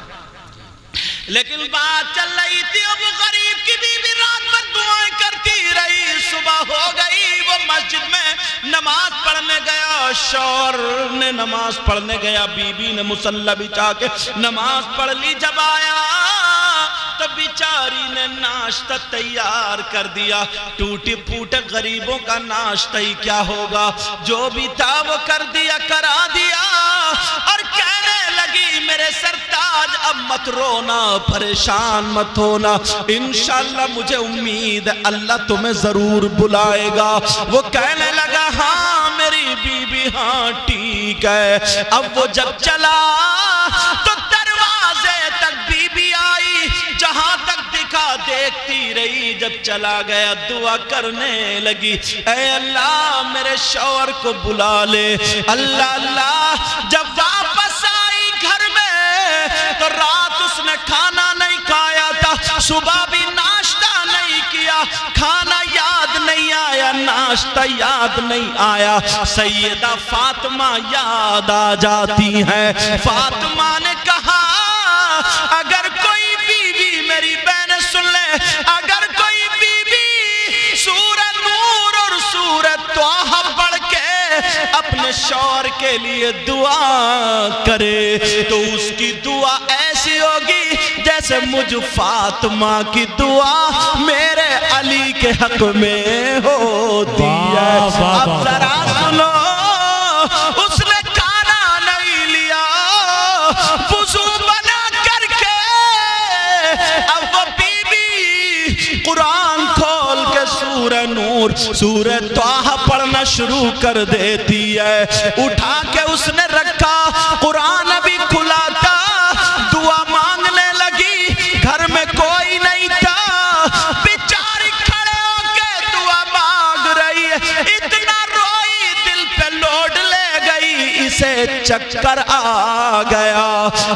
लेकिन बात चल रही थी, वो गरीब की बीवी रात भर दुआएं करती रही। सुबह हो गई, वो मस्जिद में नमाज पढ़ने गया, शौहर ने नमाज पढ़ने गया, बीवी ने मुसल्ला बिछा के नमाज पढ़ ली। जब आया तो बेचारी ने नाश्ता तैयार कर दिया। टूटे फूटे गरीबों का नाश्ता ही क्या होगा, जो भी था वो कर दिया, करा दिया। और कहने लगी मेरे सरताज अब मत रोना, परेशान मत होना, इंशाअल्लाह मुझे उम्मीद है अल्लाह तुम्हें जरूर बुलाएगा। वो कहने लगा हाँ मेरी बीबी हाँ ठीक है। अब वो जब चला तो दरवाजे तक बीबी आई, जहां तक दिखा देखती रही। जब चला गया दुआ करने लगी, ऐ अल्लाह मेरे शौहर को बुला ले, अल्लाह अल्लाह। जब वापस आई घर में तो रात उसने खाना नहीं खाया था, सुबह भी नाश्ता नहीं किया, खाना याद नहीं आया, नाश्ता याद नहीं आया। सैयदा फातिमा याद आ जाती है। फातिमा ने कहा अगर कोई बीवी, मेरी बहन सुन ले, अगर कोई बीवी सूरह नूर और सूरह त्वाहा पढ़ के अपने शौहर के लिए दुआ करे तो उसकी दुआ ऐसी होगी जैसे मुझ फातिमा की दुआ मेरे अली के हक में होती है। अब जरा सुनो, उसने खाना नहीं लिया, वुज़ू बना करके अब वो बीबी कुरान खोल के सूरह नूर सूरह त्वाहा पढ़ना शुरू कर देती है। उठा के उसने रखा, कुरान अभी खुला था, दुआ मांगने लगी। घर में कोई नहीं था, बेचारी खड़े होके दुआ मांग रही है। इतना रोई दिल पे लोड ले गई, इसे चक्कर आ गया।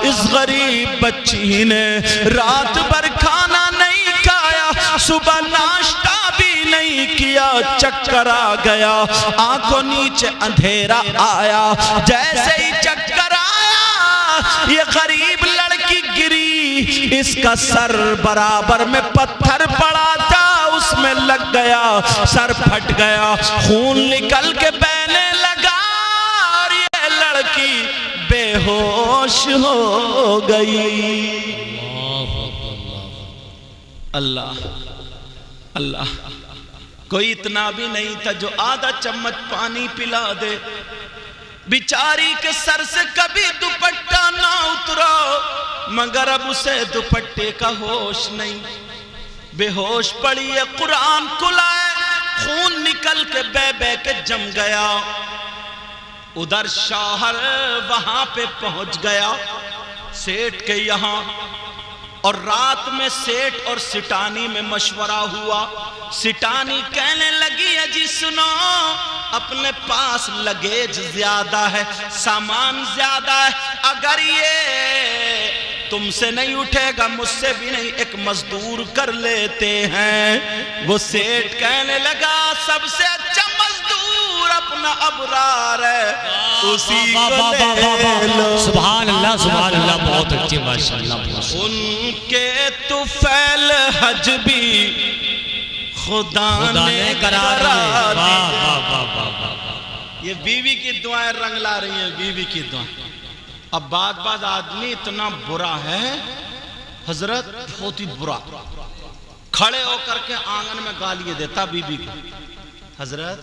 इस गरीब बच्ची ने रात भर खाना नहीं खाया, सुबह नाश्ता भी नहीं किया, चक्कर आ गया। आंखों नीचे अंधेरा आया, जैसे ही चक्कर आया ये गरीब लड़की गिरी, इसका सर बराबर में पत्थर पड़ा था, उसमें लग गया, सर फट गया, खून निकल के बहने लगा और ये लड़की बेहोश हो गई। अल्लाह अल्लाह, कोई इतना भी नहीं था जो आधा चम्मच पानी पिला दे। बिचारी के सर से कभी दुपट्टा ना उतरा, मगर अब उसे दुपट्टे का होश नहीं, बेहोश पड़ी है। कुरान खुला है, खून निकल के बह बह के जम गया। उधर शौहर वहां पे पहुंच गया सेठ के यहां, और रात में सेठ और सिटानी में मशवरा हुआ। सिटानी कहने लगी अजी सुनो, अपने पास लगेज ज्यादा है, सामान ज्यादा है, अगर ये तुमसे नहीं उठेगा मुझसे भी नहीं, एक मजदूर कर लेते हैं। वो सेठ कहने लगा सबसे अच्छा मजदूर अपना अबरार है, उसी को ले लो। सुभान अल्लाह, बहुत अच्छी माशाअल्लाह। उनके तुफैल हज भी खुदा ने करा दी। ये बीवी की दुआएं रंग ला रही हैं, बीवी की दुआ। अब बात आदमी इतना बुरा है हजरत, बहुत ही बुरा, खड़े होकर के आंगन में गालियां देता बीबी को। हजरत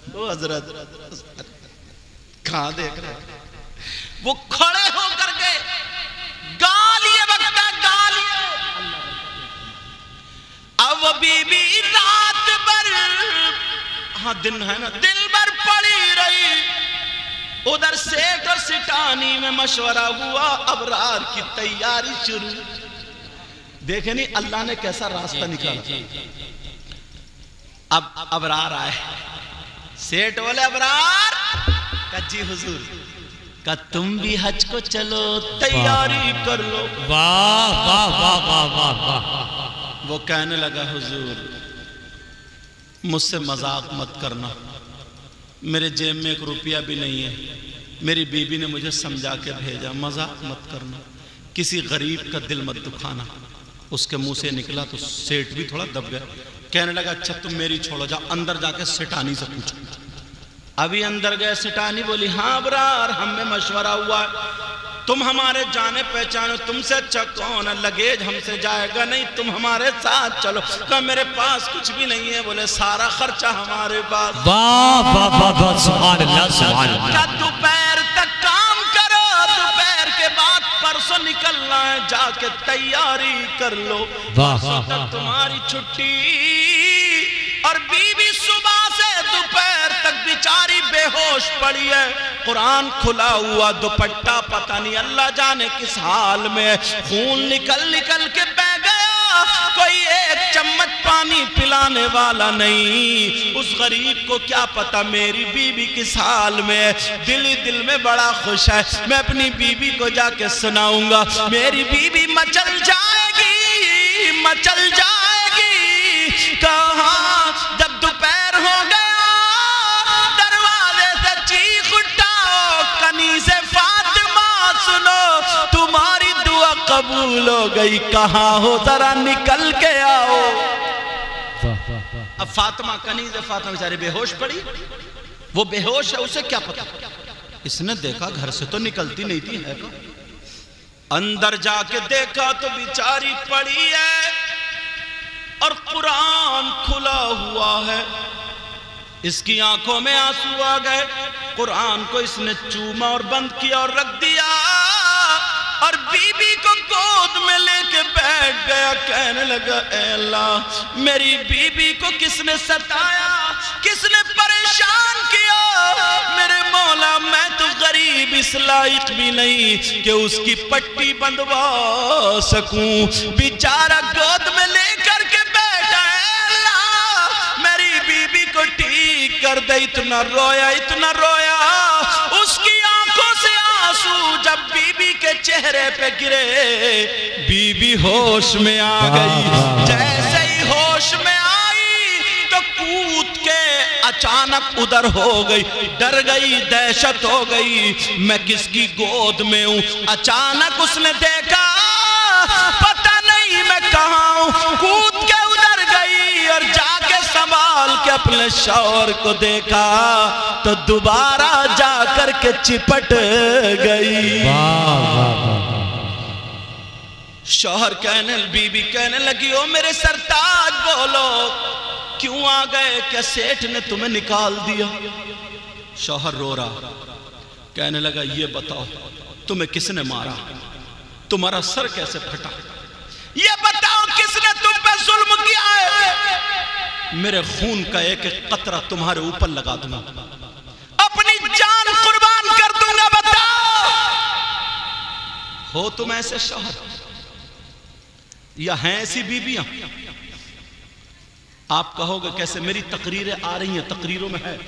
वो हजरत कहां देख रहे, वो खड़े होकर के गालियां बकता, गालियां। अब वो बीबी रात भर, हाँ दिन है ना, दिन भर पड़ी रही। उधर सेठ और सिटानी में मशवरा हुआ, अबरार की तैयारी शुरू। देखे नहीं अल्लाह ने कैसा रास्ता निकाला। अब अबरार आए, सेठ बोले अबरार का जी हुजूर का तुम भी हज को चलो, तैयारी कर लो। वाह वाह वाह वाह वाह वाह। वो कहने लगा हुजूर मुझसे मजाक मत करना, मेरे जेब में 1 रुपया भी नहीं है, मेरी बीबी ने मुझे समझा के भेजा, मजाक मत करना, किसी गरीब का दिल मत दुखाना। उसके मुंह से निकला तो सेठ भी थोड़ा दब गया। कहने लगा अच्छा तुम मेरी छोड़ो, जाओ अंदर जाके सेठानी से पूछो। अभी अंदर गए, सेठानी बोली हाँ अबरार हमें मशवरा हुआ, तुम हमारे जाने पहचानो, तुमसे अच्छा कौन है, लगेज हमसे जाएगा नहीं, तुम हमारे साथ चलो। कहा मेरे पास कुछ भी नहीं है। बोले सारा खर्चा हमारे पास। वाह वाह वाह वाह, सुभान अल्लाह सुभान अल्लाह। दोपहर तक काम करो, दोपहर के बाद परसों निकलना है, जाके तैयारी कर लो, परसों तक तुम्हारी छुट्टी। और बीबी सुबह से दोपहर तक बेचारी बेहोश पड़ी है, कुरान खुला हुआ, दुपट्टा पता नहीं अल्लाह जाने किस हाल में, खून निकल निकल के बह गया, कोई एक चम्मच पानी पिलाने वाला नहीं। उस गरीब को क्या पता मेरी बीबी किस हाल में। दिल ही दिल में बड़ा खुश है, मैं अपनी बीबी को जाके सुनाऊंगा, मेरी बीबी मचल जाएगी, मचल जाएगी। कहाँ जब दोपहर हो गया, दरवाजे से चीख उठाओ, कनी से फातिमा सुनो, तुम्हारी दुआ कबूल हो गई, कहाँ हो जरा निकल के आओ। अब फातिमा, कनी से फातिमा बेचारी बेहोश पड़ी, वो बेहोश है, उसे क्या पता, इसने देखा घर से तो निकलती नहीं थी, है को अंदर जाके देखा तो बेचारी पड़ी है और कुरान खुला हुआ है। इसकी आंखों में आंसू आ गए, कुरान को इसने चूमा और बंद किया और रख दिया, और बीबी को गोद में लेके बैठ गया। कहने लगा ऐ अल्लाह मेरी बीबी को किसने सताया, किसने परेशान किया, मेरे मौला मैं तो गरीब इस लायक भी नहीं कि उसकी पट्टी बंधवा सकूं, बेचारा गोद में लेकर के बैठा है, अल्लाह मेरी बीबी को ठीक कर दे। इतना रोया, इतना रोया, उसकी आंखों से आंसू जब बीबी के चेहरे पे गिरे, बीबी होश में आ गई। जैसे ही होश में आई तो कूद के अचानक उधर हो गई, डर गई, दहशत हो गई, मैं किसकी गोद में हूं। अचानक उसने देखा पता नहीं मैं कहां हूं, कूद के उधर गई और जाके संभाल के अपने शौहर को देखा तो दोबारा जाकर के चिपट गई। शौहर कहने, बीबी कहने लगी ओ मेरे सरताज बोलो क्यों आ गए, क्या सेठ ने तुम्हें निकाल दिया। शौहर रो रहा, कहने लगा ये बताओ तुम्हें किसने मारा, तुम्हारा सर कैसे फटा, ये बताओ किसने तुम पे जुल्म किया है। मेरे खून का एक एक कतरा तुम्हारे ऊपर लगा दूंगा, अपनी जान कुर्बान कर दूंगा, बताओ। हो तुम ऐसे शौहर या हैं ऐसी बीबियां? आप कहोगे कैसे, मेरी तकरीरें आ रही हैं, तकरीरों में है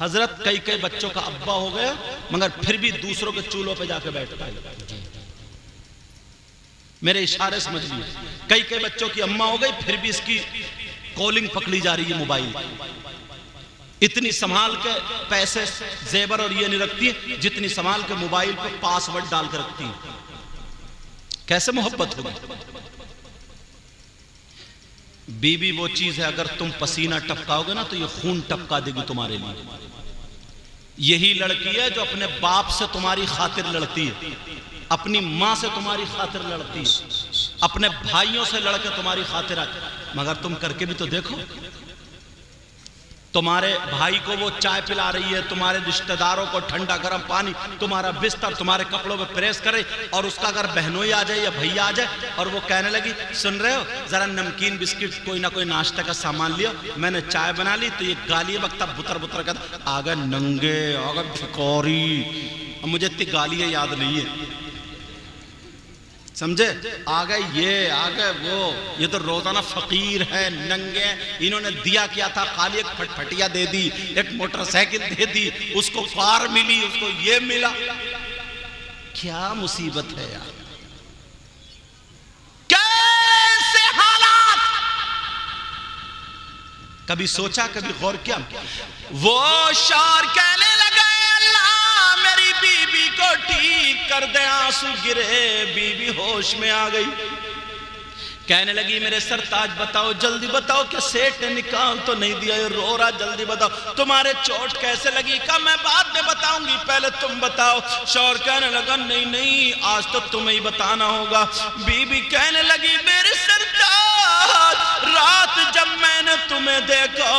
हजरत कई कई बच्चों का अब्बा हो गया मगर फिर भी दूसरों के चूल्हों पे जाके बैठता है। मेरे इशारे समझ लिए, कई कई बच्चों की अम्मा हो गई फिर भी इसकी कॉलिंग पकड़ी जा रही है मोबाइल, इतनी संभाल के पैसे जेबर और ये नहीं रखती है जितनी संभाल के मोबाइल पे पासवर्ड डाल के रखती है। कैसे मोहब्बत होगी। बीबी वो चीज है अगर तुम पसीना टपकाओगे ना तो ये खून टपका देगी तुम्हारे लिए। यही लड़की है जो अपने बाप से तुम्हारी खातिर लड़ती है, अपनी माँ से तुम्हारी खातिर लड़ती है, अपने भाइयों से लड़के तुम्हारी खातिर आती। मगर तुम करके भी तो देखो, तुम्हारे भाई को वो चाय पिला रही है, तुम्हारे रिश्तेदारों को ठंडा गर्म पानी, तुम्हारा बिस्तर तुम्हारे कपड़ों में प्रेस करे, और उसका अगर बहनोई आ जाए या भैया आ जाए और वो कहने लगी सुन रहे हो जरा नमकीन बिस्किट कोई ना कोई नाश्ते का सामान लियो, मैंने चाय बना ली, तो ये गाली वक्ता बुतर बुतर कर आ गए नंगे, आ गए भिखारी। मुझे इतनी गालियां याद नहीं है, समझे, आ गए वो, ये तो रोजाना फकीर है, नंगे। इन्होंने दिया क्या था, खाली एक फटफटिया दे दी, एक मोटरसाइकिल दे दी, उसको कार मिली, उसको ये मिला। क्या मुसीबत है यार, कैसे हालात। कभी सोचा, कभी गौर किया। वो शार कहने लगा अल्लाह मेरी बीबी को ठीक कर दे, आंसू गिरे, बीबी होश में आ गई, कहने लगी मेरे सरताज बताओ, जल्दी बताओ कि सेठ ने निकाल तो नहीं दिया, ये रो रहा, जल्दी बताओ तुम्हारे चोट कैसे लगी। कहा मैं बाद में बताऊंगी, पहले तुम बताओ। शौहर कहने लगा नहीं नहीं आज तो तुम्हें ही बताना होगा। बीबी कहने लगी मेरे सरताज रात जब मैंने तुम्हें देखा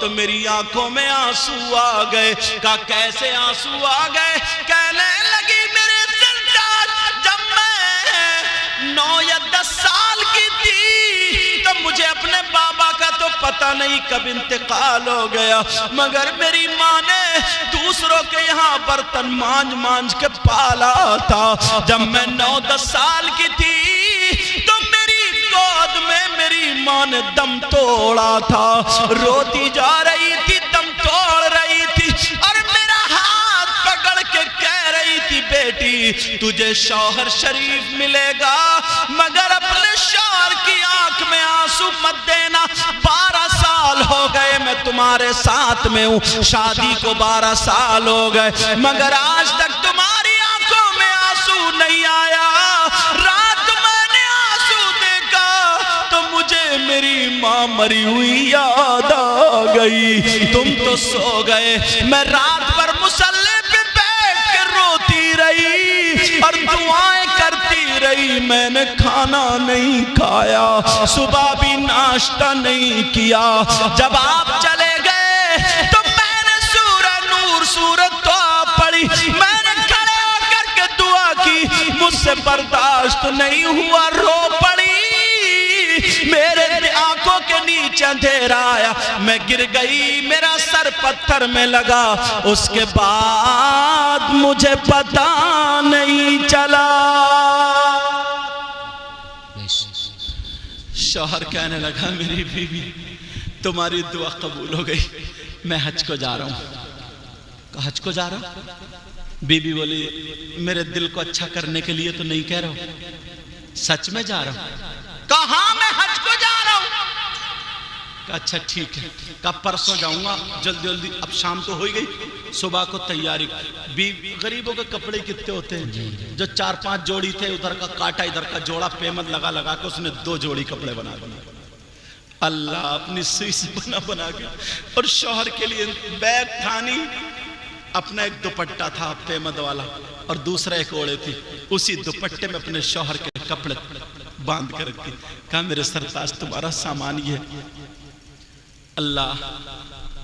तो मेरी आंखों में आंसू आ गए। कहा कैसे आंसू आ गए। कहने लगी मेरे सरताज जब मैं 9 या 10 साल की थी तो मुझे अपने बाबा का तो पता नहीं कब इंतकाल हो गया, मगर मेरी माँ ने दूसरों के यहाँ बर्तन मांझ मांझ के पाला था। जब मैं 9-10 साल की थी तो मेरी गोद में मेरी माँ ने दम तोड़ा था, रोती जा रही थी, दम तोड़ रही थी, और मेरा हाथ पकड़ के कह रही थी बेटी तुझे शौहर शरीफ मिलेगा मगर अपने शौहर की आंख में आंसू मत देना। 12 साल हो गए मैं तुम्हारे साथ में हूँ, शादी को 12 साल हो गए, मगर आज तक तुम्हारी आंखों में आंसू नहीं आया। रात मैंने आंसू देखा तो मुझे मेरी माँ मरी हुई याद आ गई। तुम तो सो गए, मैं रात भर मुसल्ले पे बैठ के रोती रही और दुआएं करती रही, मैंने खाना नहीं खाया, सुबह भी नाश्ता नहीं किया। जब आप चले गए तो मैंने सूरह नूर सूरत तो पढ़ी, मैंने खड़े होकर के दुआ की, मुझसे बर्दाश्त नहीं हुआ, रो पड़ी, मेरे आंखों के नीचे अंधेरा आया, मैं गिर गई, मेरा सर पत्थर में लगा, उसके बाद मुझे पता नहीं चला। शौहर कहने लगा मेरी बीवी तुम्हारी दुआ कबूल हो गई, मैं हज को जा रहा हूं। हज को जा रहा हूं? बीवी बोली मेरे दिल को अच्छा करने के लिए तो नहीं कह रहा हूं, सच में जा रहा हूं। कहा मैं हज को जा रहा हूं। अच्छा ठीक है, कब परसों जाऊंगा, जल्दी जल्दी, अब शाम तो हो ही गई, सुबह को तैयारी। गरीबों के कपड़े कितने होते हैं, जो 4-5 जोड़ी थे, उधर का काटा इधर का जोड़ा, पेमत लगा लगा के उसने 2 जोड़ी कपड़े बना अल्लाह अपनी सुई से बना के। और शौहर के लिए बैग थानी, अपना एक दुपट्टा था पेमत वाला और दूसरा एक ओढ़े थी, उसी दुपट्टे में अपने शौहर के कपड़े बांध कर रखी। कहा मेरे सरताज तुम्हारा सामान ये। अल्लाह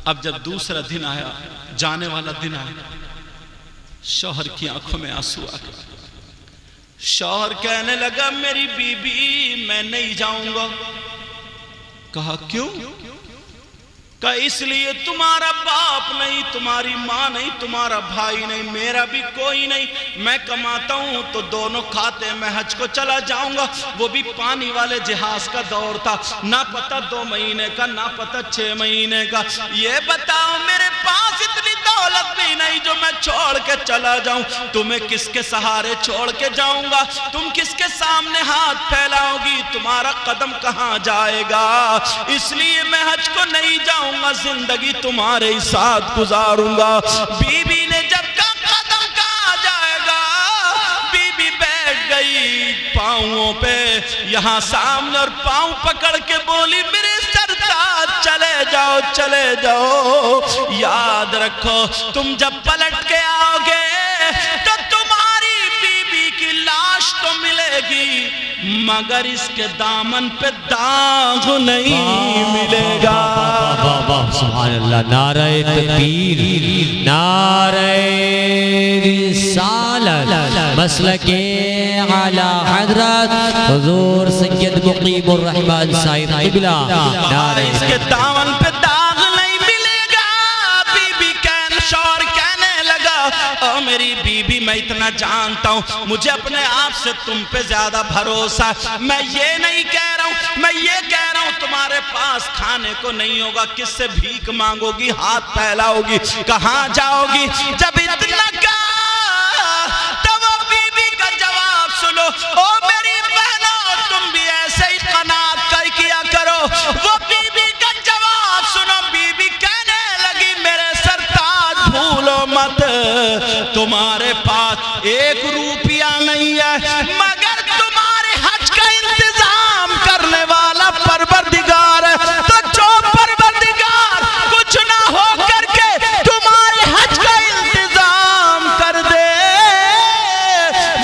अब जब दूसरा दिन आया, जाने वाला दिन आया, शौहर की आंखों में आंसू आ गए। शौहर कहने लगा मेरी बीबी मैं नहीं जाऊंगा। कहा क्यों? कहा इसलिए तुम्हारा बाप नहीं, तुम्हारी माँ नहीं, तुम्हारा भाई नहीं, मेरा भी कोई नहीं, मैं कमाता हूं तो दोनों खाते, मैं हज को चला जाऊंगा। वो भी पानी वाले जहाज का दौर था, ना पता 2 महीने का, ना पता 6 महीने का। ये बताओ मेरे पास इतनी दौलत भी नहीं जो मैं छोड़ के चला जाऊं, तुम्हें किसके सहारे छोड़ के जाऊंगा, तुम किसके सामने हाथ फैलाओगी, तुम्हारा कदम कहां जाएगा, इसलिए मैं हज को नहीं जाऊंगा, जिंदगी तुम्हारे ही साथ गुजारूंगा। बीबी ने जब कदम कहां जाएगा, बीबी बैठ गई पांवों पे यहाँ सामने और पांव पकड़ के बोली मेरे सरताज चले जाओ चले जाओ, याद रखो तुम जब पलट के आओगे तो तुम्हारी बीबी की लाश तो मिलेगी मगर इसके दामन पे दाग नहीं मिलेगा। सुभान अल्लाह, नारे तकबीर, नारे रिसालत, मसलके आला हज़रत हुज़ूर सैयद मुक़ीमुर रहमान साहिब क़िबला, नारे इसके दामन पे दाग नहीं मिलेगा। बीबी शौहर कहने लगा, ओ मेरी बीबी मैं इतना जानता हूँ, मुझे अपने आप से तुम पे ज्यादा भरोसा, मैं ये नहीं कह रहा हूँ, मैं ये कह रहा हूँ तुम्हारे पास खाने को नहीं होगा, किससे भीख मांगोगी, हाथ फैलाओगी, कहाँ जाओगी? जब इतना कहा तो वो बीबी का जवाब सुनो, ओ मेरी बहनों तुम भी ऐसे ही कनात कर किया करो। वो बीबी का जवाब सुनो, बीबी कहने लगी मेरे सरताज भूलो मत, तुम्हारे पास 1 रुपया नहीं है मगर तुम्हारे हज का इंतजाम करने वाला परवरदिगार है, तो जो परवरदिगार कुछ ना हो करके तुम्हारे हज का इंतजाम कर दे,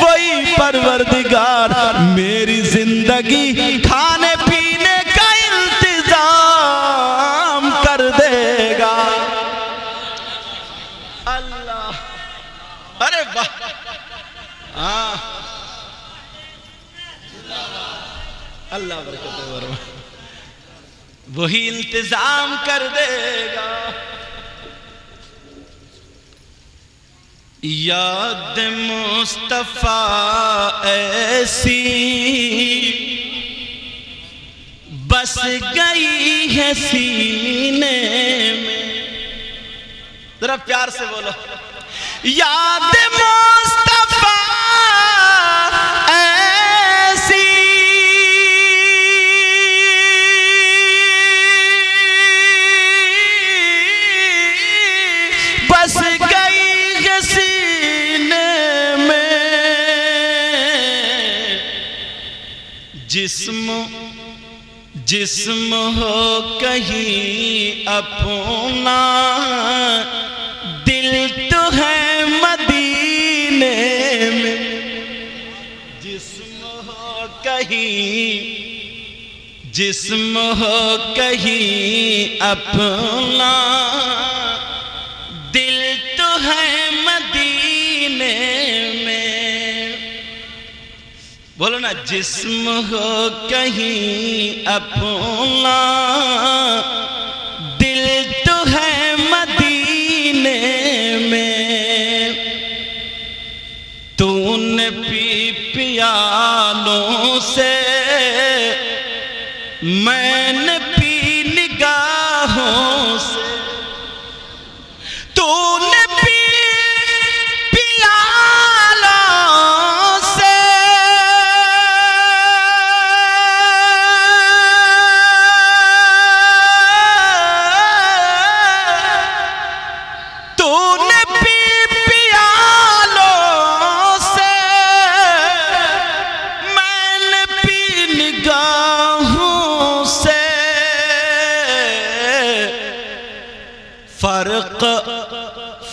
वही परवरदिगार मेरी जिंदगी खाने पीने का इंतजाम कर देगा। अल्लाह, अरे वाह, हाँ अल्लाह बरकत दे, वही इंतजाम कर देगा। याद मुस्तफा ऐसी बस गई है सीने में, जरा प्यार से बोलो, याद मुस्तफा ऐसी बस गई है सीने में, जिस्म हो कहीं अपना, दिल तो है मदीने में, जिस्म हो कहीं अपना, दिल तो है मदीने में। बोलो ना, जिस्म हो कहीं अपना, दिल तो है मदीने में। तूने पियालों से, मैंने पी निगाहों से, तूने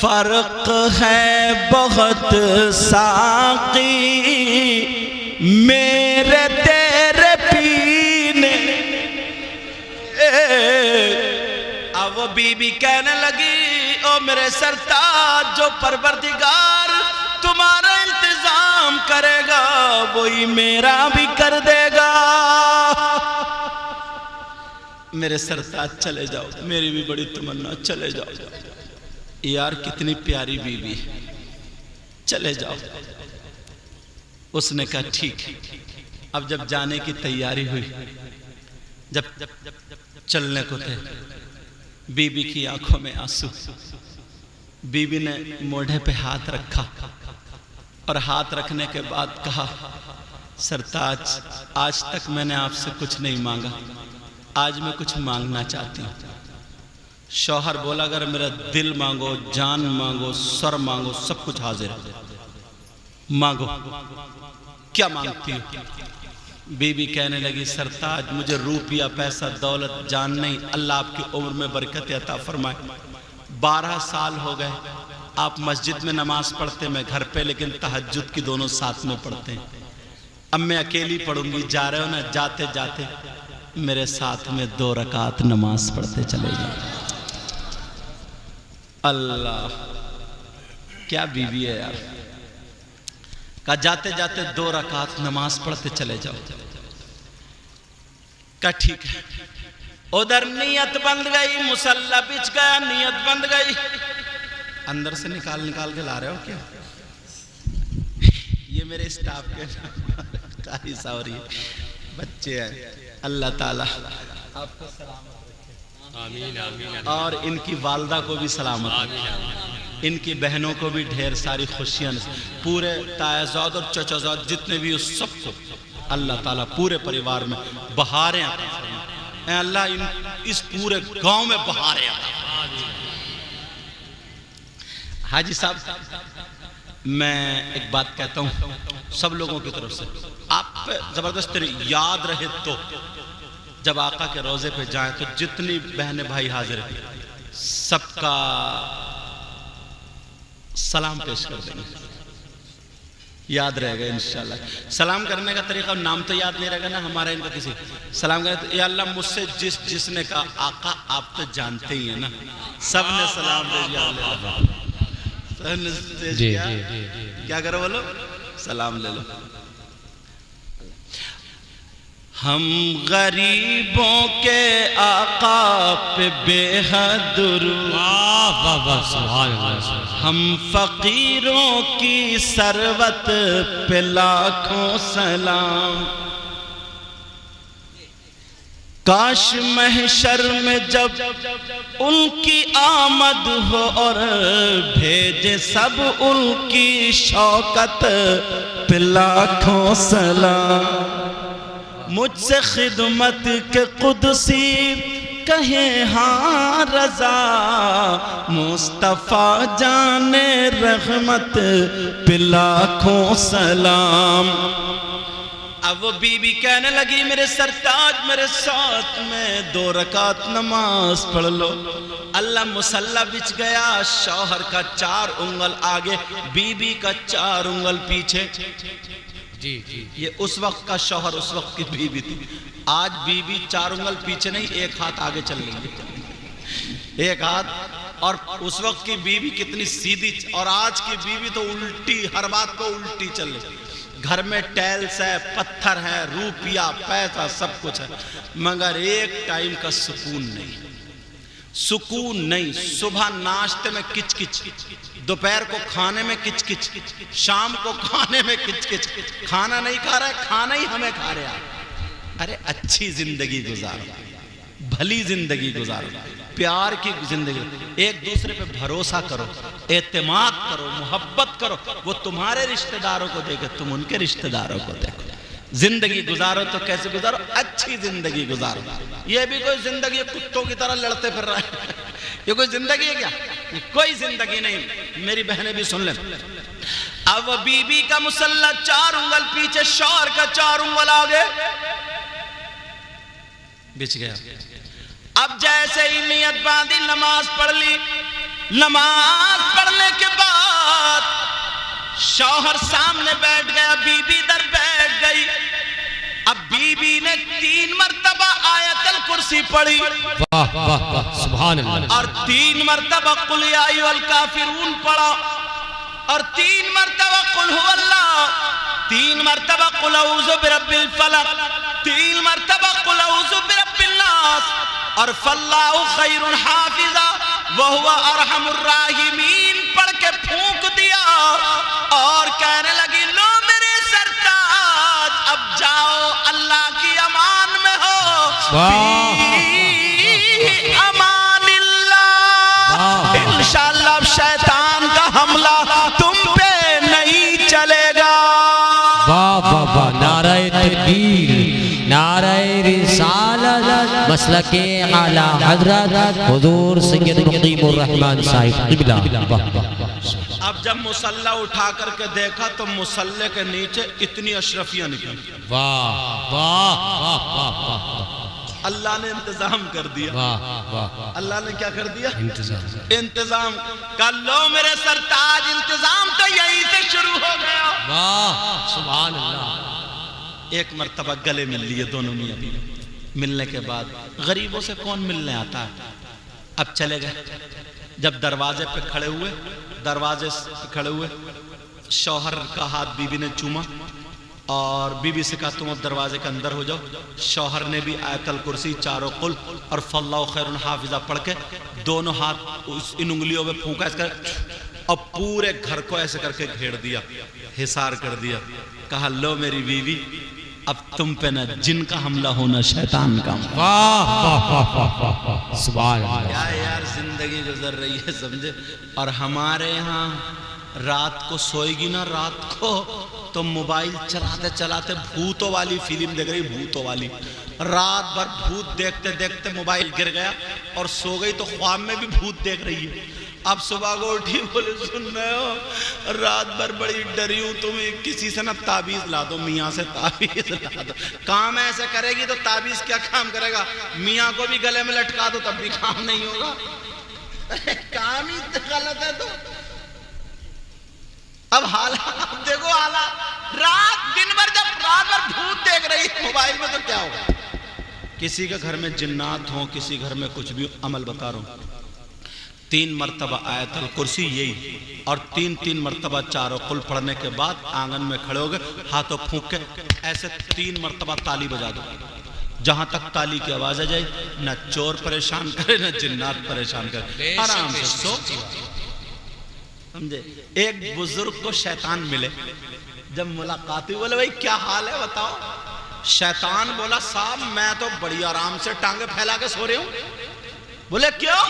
फर्क है बहुत साकी मेरे तेरे पीने। अब वो बीबी कहने लगी, ओ मेरे सरताज, जो परवरदिगार तुम्हारा इंतजाम करेगा वही मेरा भी कर देगा। मेरे सरताज चले जाओ, मेरी भी बड़ी तमन्ना, चले जाओ। यार कितनी प्यारी बीवी, चले जाओ। उसने कहा ठीक है। अब जब जाने की तैयारी हुई, जब चलने को थे, बीबी की आंखों में आंसू, बीबी ने मोढ़े पे हाथ रखा और हाथ रखने के बाद कहा, सरताज आज तक मैंने आपसे कुछ नहीं मांगा, आज मैं कुछ मांगना चाहती हूँ। शौहर बोला, अगर मेरा दिल मांगो, जान मांगो, सर मांगो, सब कुछ हाजिर है, मांगो। क्या मांगती हो? बीबी कहने लगी सरताज मुझे रुपया पैसा दौलत जान नहीं, अल्लाह आपकी उम्र में बरकत अता फरमाए। 12 साल हो गए आप मस्जिद में नमाज पढ़ते, मैं घर पे, लेकिन तहज्जुद की दोनों साथ में पढ़ते हैं। अब मैं अकेली पढ़ूंगी, जा रहे हो ना, जाते जाते मेरे साथ में 2 रकात नमाज पढ़ते चले जाओ। अल्लाह क्या बीवी है यार। कहा जाते जाते 2 रकात नमाज पढ़ते चले जाओ। कहा ठीक है। उधर नियत बंद गई, मुसल्ला बिछ गया, नियत बंद गई। अंदर से निकाल निकाल के ला रहे हो क्या? ये मेरे स्टाफ के कारी सावरी बच्चे हैं। अल्लाह ताला आपको सलामत आमीन आमीन, और इनकी वालदा को भी सलामत आमीन, इनकी बहनों को भी ढेर सारी खुशियां, पूरे तायाजाद और चचाजाद जितने भी उस सबको अल्लाह ताला पूरे परिवार में बहारें अल्लाह, इस पूरे गांव में बहारें। हाजी साहब मैं एक बात कहता हूं सब लोगों की तरफ से, आप जबरदस्त याद रहे तो जब आका के रोजे पे जाएं तो जितनी बहनें भाई हाजिर हैं सबका सलाम पेश कर देंगे, याद रहेगा इंशाल्लाह। सलाम करने का तरीका, नाम तो याद नहीं रहेगा ना हमारा इनका किसी। सलाम करें तो या अल्लाह मुझसे जिसने कहा आका आप तो जानते ही हैं ना, सबने सलाम दे दिया, क्या करो बोलो, सलाम ले लो। हम गरीबों के आका पे बेहद दुरूद, हम फकीरों की सरवत पे लाखों सलाम। काश महशर में जब उनकी आमद हो और भेजे सब उनकी शौकत पे लाखों सलाम। मुझसे खिदमत के कुदसी कहे हाँ रजा, मुस्तफा जाने रहमत पे लाखों सलाम। अब वो बीबी कहने लगी मेरे सरताज मेरे साथ में 2 रकात नमाज पढ़ लो। अल्लाह मुसल्ला बिछ गया, शौहर का 4 उंगल आगे, बीबी का 4 उंगल पीछे। जी जी, ये उस वक्त का शौहर, उस वक्त की बीबी थी। आज बीबी 4 उंगल पीछे नहीं, 1 हाथ आगे चल रही है, 1 हाथ। और उस वक्त की बीबी कितनी सीधी, और आज की बीबी तो उल्टी, हर बात को उल्टी चल रही। घर में टाइल्स है, पत्थर है, रुपया पैसा सब कुछ है, मगर एक टाइम का सुकून नहीं, सुकून नहीं। सुबह नाश्ते में किचकिच, दोपहर को खाने में किचकिच, शाम को खाने में किचकिच। खाना नहीं खा रहे, खाना ही हमें खा रहे आप। अरे अच्छी जिंदगी गुजारो, भली जिंदगी गुजारो, प्यार की जिंदगी, एक दूसरे पे भरोसा करो, एतमाद करो, मोहब्बत करो। वो तुम्हारे रिश्तेदारों को देखे, तुम उनके रिश्तेदारों को देखो। जिंदगी गुजारो तो कैसे गुजारो, अच्छी जिंदगी गुजारो। ये भी कोई जिंदगी कुत्तों की तरह लड़ते फिर रहा है, ये कोई जिंदगी है क्या? ये कोई जिंदगी नहीं। मेरी बहनें भी सुन लें। अब बीबी का मुसल्ला 4 उंगल पीछे, शौहर का 4 उंगल आगे बिछ गया। अब जैसे ही नियत बांधी, नमाज पढ़ ली। नमाज पढ़ने के बाद शौहर सामने बैठ गया, बीबी इधर बैठ गई। अब बीबी ने 3 मरतबा आयतल कुर्सी पढ़ी, वाह वाह वाह, सुभान अल्लाह, और 3 मरतबा कुल या अय्युहल काफिरून पढ़ा, और 3 मरतबा कुल हुवल्लाह, 3 मरतबा कुल अऊज़ु बिरब्बिल फलक, 3 मरतबा कुल अऊज़ु बिरब्बिन नास, और फल्लाहु खैरुन हाफिजा व हुवा अरहमुर राहिमीन पढ़ के फूंक दिया, और कहने लगी लो मेरे सरताज अब जाओ, अल्लाह की अमान में हो, अमानिल्लाह। इंशाअल्लाह अब शैतान का हमला तुम पे नहीं चलेगा। वाह वाह वाह, नारे तकबीर, नारे रिसालत, मसलके आला हज़रत हुज़ूर सैयद मुक़ीमुर रहमान साहिब क़िबला। वाह वाह। अब जब मुसल्ला उठा करके देखा तो मुसल्ले के नीचे इतनी अशरफियां निकली। वाह वाह वाह वाह वाह, अल्लाह ने इंतजाम कर दिया। वाह वाह, अल्लाह ने क्या कर दिया? इंतजाम। कर लो मेरे सरताज, इंतजाम तो यहीं से शुरू हो गया। वाह सुभान अल्लाह। एक मर्तबा गले मिल लिए दोनों मियां बीवी। मिलने के बाद गरीबों से कौन मिलने आता है। अब चले गए। जब दरवाजे पे खड़े हुए, दरवाजे पे खड़े हुए, शौहर का हाथ बीवी ने चूमा और बीवी से कहा तुम अब दरवाजे के अंदर हो जाओ। शौहर ने भी आयतल कुर्सी, चारों कुल और फल्लाहु खैरुन हाफिजा पढ़ के दोनों हाथ इन उंगलियों में फूंका और पूरे घर को ऐसे करके घेर दिया, हिसार कर दिया। कहा लो मेरी बीवी, अब तुम पे न जिन का हमला हो न शैतान का। वाह वाह वाह वाह, सुभान अल्लाह। क्या यार जिंदगी गुजर रही है, समझे। और हमारे यहाँ रात को सोएगी ना, रात को तो मोबाइल चलाते चलाते भूतों वाली फिल्म देख रही, भूतों वाली। रात भर भूत देखते देखते मोबाइल गिर गया और सो गई तो ख्वाब में भी भूत देख रही है। अब सुबह को उठी, बोले सुन रहे हो रात भर बड़ी डरी हूं, तुम्हें किसी से ना ताबीज ला दो, मियाँ से ताबीज ला दो। काम ऐसे करेगी तो ताबीज क्या काम करेगा। मियाँ को भी गले में लटका दो तब भी काम नहीं होगा। काम ही गलत है। तो अब हालात देखो, हालात रात दिन भर जब रात भर भूत देख रही है मोबाइल में तो क्या होगा। किसी के घर में जिन्नात हो, किसी घर में कुछ भी अमल बता रहा हूं। 3 मरतबा आयतल कुर्सी यही और 3 मरतबा चारों कुल पढ़ने के बाद आंगन में खड़े हो गए, हाथों फूंक के ऐसे 3 मरतबा ताली बजा दो। जहां तक ताली की आवाज आ जाए, न चोर परेशान करे न जिन्नात परेशान करे, आराम से सो। समझे। एक बुजुर्ग को शैतान मिले, जब मुलाकात हुई बोले भाई क्या हाल है बताओ। शैतान बोला साहब मैं तो बड़ी आराम से टांगे फैला के सो रही हूं। बोले क्यों,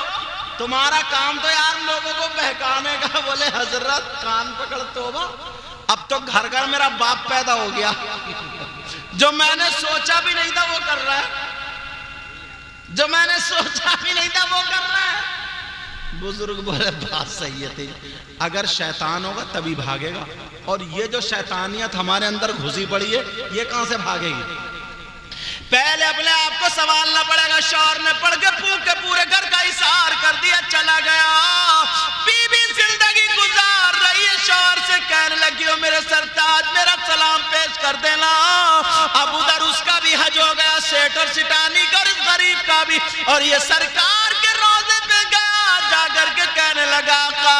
तुम्हारा काम तो यार लोगों को बहकाने का। बोले हजरत कान पकड़ तोबा, अब तो घर घर मेरा बाप पैदा हो गया। जो मैंने सोचा भी नहीं था वो कर रहा है, जो मैंने सोचा भी नहीं था वो कर रहा है। बुजुर्ग बोले बात सही है तेरी, अगर शैतान होगा तभी भागेगा, और ये जो शैतानियत हमारे अंदर घुसी पड़ी है ये कहां से भागेगी। पहले अपने आप को संभालना पड़ेगा। शौहर ने पढ़ के फूंक के पूरे घर का इशार कर दिया, चला गया। बीबी जिंदगी गुजार रही है, शौहर से कहने लगी हो मेरे सरताज मेरा सलाम पेश कर देना। अब उधर उसका भी हज हो गया, सेठ और सिटानी का, इस गरीब का भी। और ये सरकार के रोजे पे गया, जाकर के कहने लगा का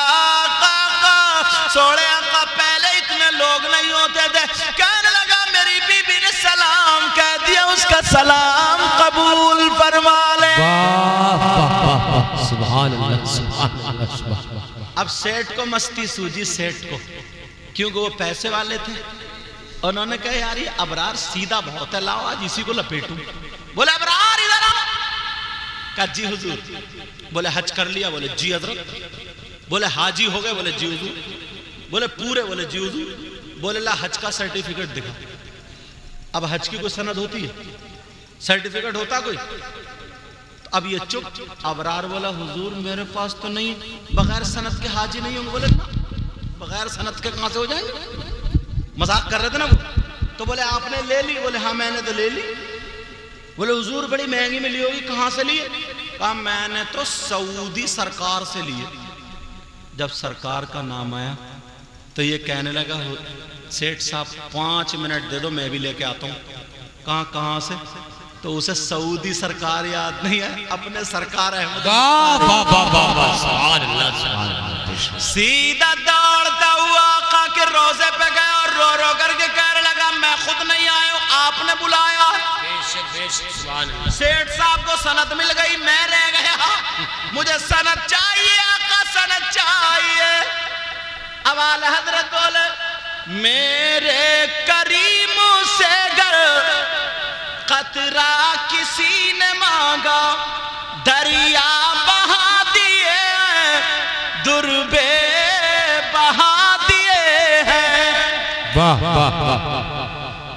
सोड़े का पहले इतने लोग नहीं होते थे। कहने लगा मेरी बीबी ने सलाम कह दिया, उसका सलाम कबूल फरमा ले। सुभान अल्लाह सुभान अल्लाह सुभान अल्लाह। अब सेठ को मस्ती सूझी, सेठ को, क्योंकि वो पैसे वाले थे। उन्होंने कहा यार ये अबरार सीधा बहुत है, लाओ आज इसी को लपेटूं। बोले अबरार इधर आओ। कहा जी हुजूर। बोले हज कर लिया। बोले जी हजरत। बोले हाजी हो गए। बोले जी हुजूर। बोले पूरे। बोले जी हुजूर। बोले ला हज का सर्टिफिकेट दिखा। अब हज की कोई सनद होती है, सर्टिफिकेट होता कोई। तो अब ये चुप। अबरार बोला हुजूर मेरे पास तो नहीं, बगैर सनद के हाजी नहीं होंगे। बोले ना बगैर सनद के कहां से हो जाएंगे। मजाक कर रहे थे ना वो। तो बोले आपने ले ली। बोले हाँ मैंने तो ले ली। बोले हुजूर बड़ी महंगी मिली होगी, कहां से लिए। कहा मैंने तो सऊदी सरकार से लिए। जब सरकार का नाम आया तो ये कहने लगा सेठ साहब 5 मिनट दे दो मैं भी लेके आता हूं। कहां से। तो उसे सऊदी सरकार याद नहीं है, अपने सरकार है। सीधा दौड़ता हुआ आका के रोजे पे गया और रो रो करके कहने लगा मैं खुद नहीं आया हूं, आपने बुलाया है। सेठ साहब को सनद मिल गई, मैं रह गया। मुझे सनद चाहिए आका, सनद चाहिए। अब आला हजरत बोले मेरे करीम से गर कतरा किसी ने मांगा, दरिया बहा दिए दुर्बे बहा दिए हैं। वाह वाह वाह।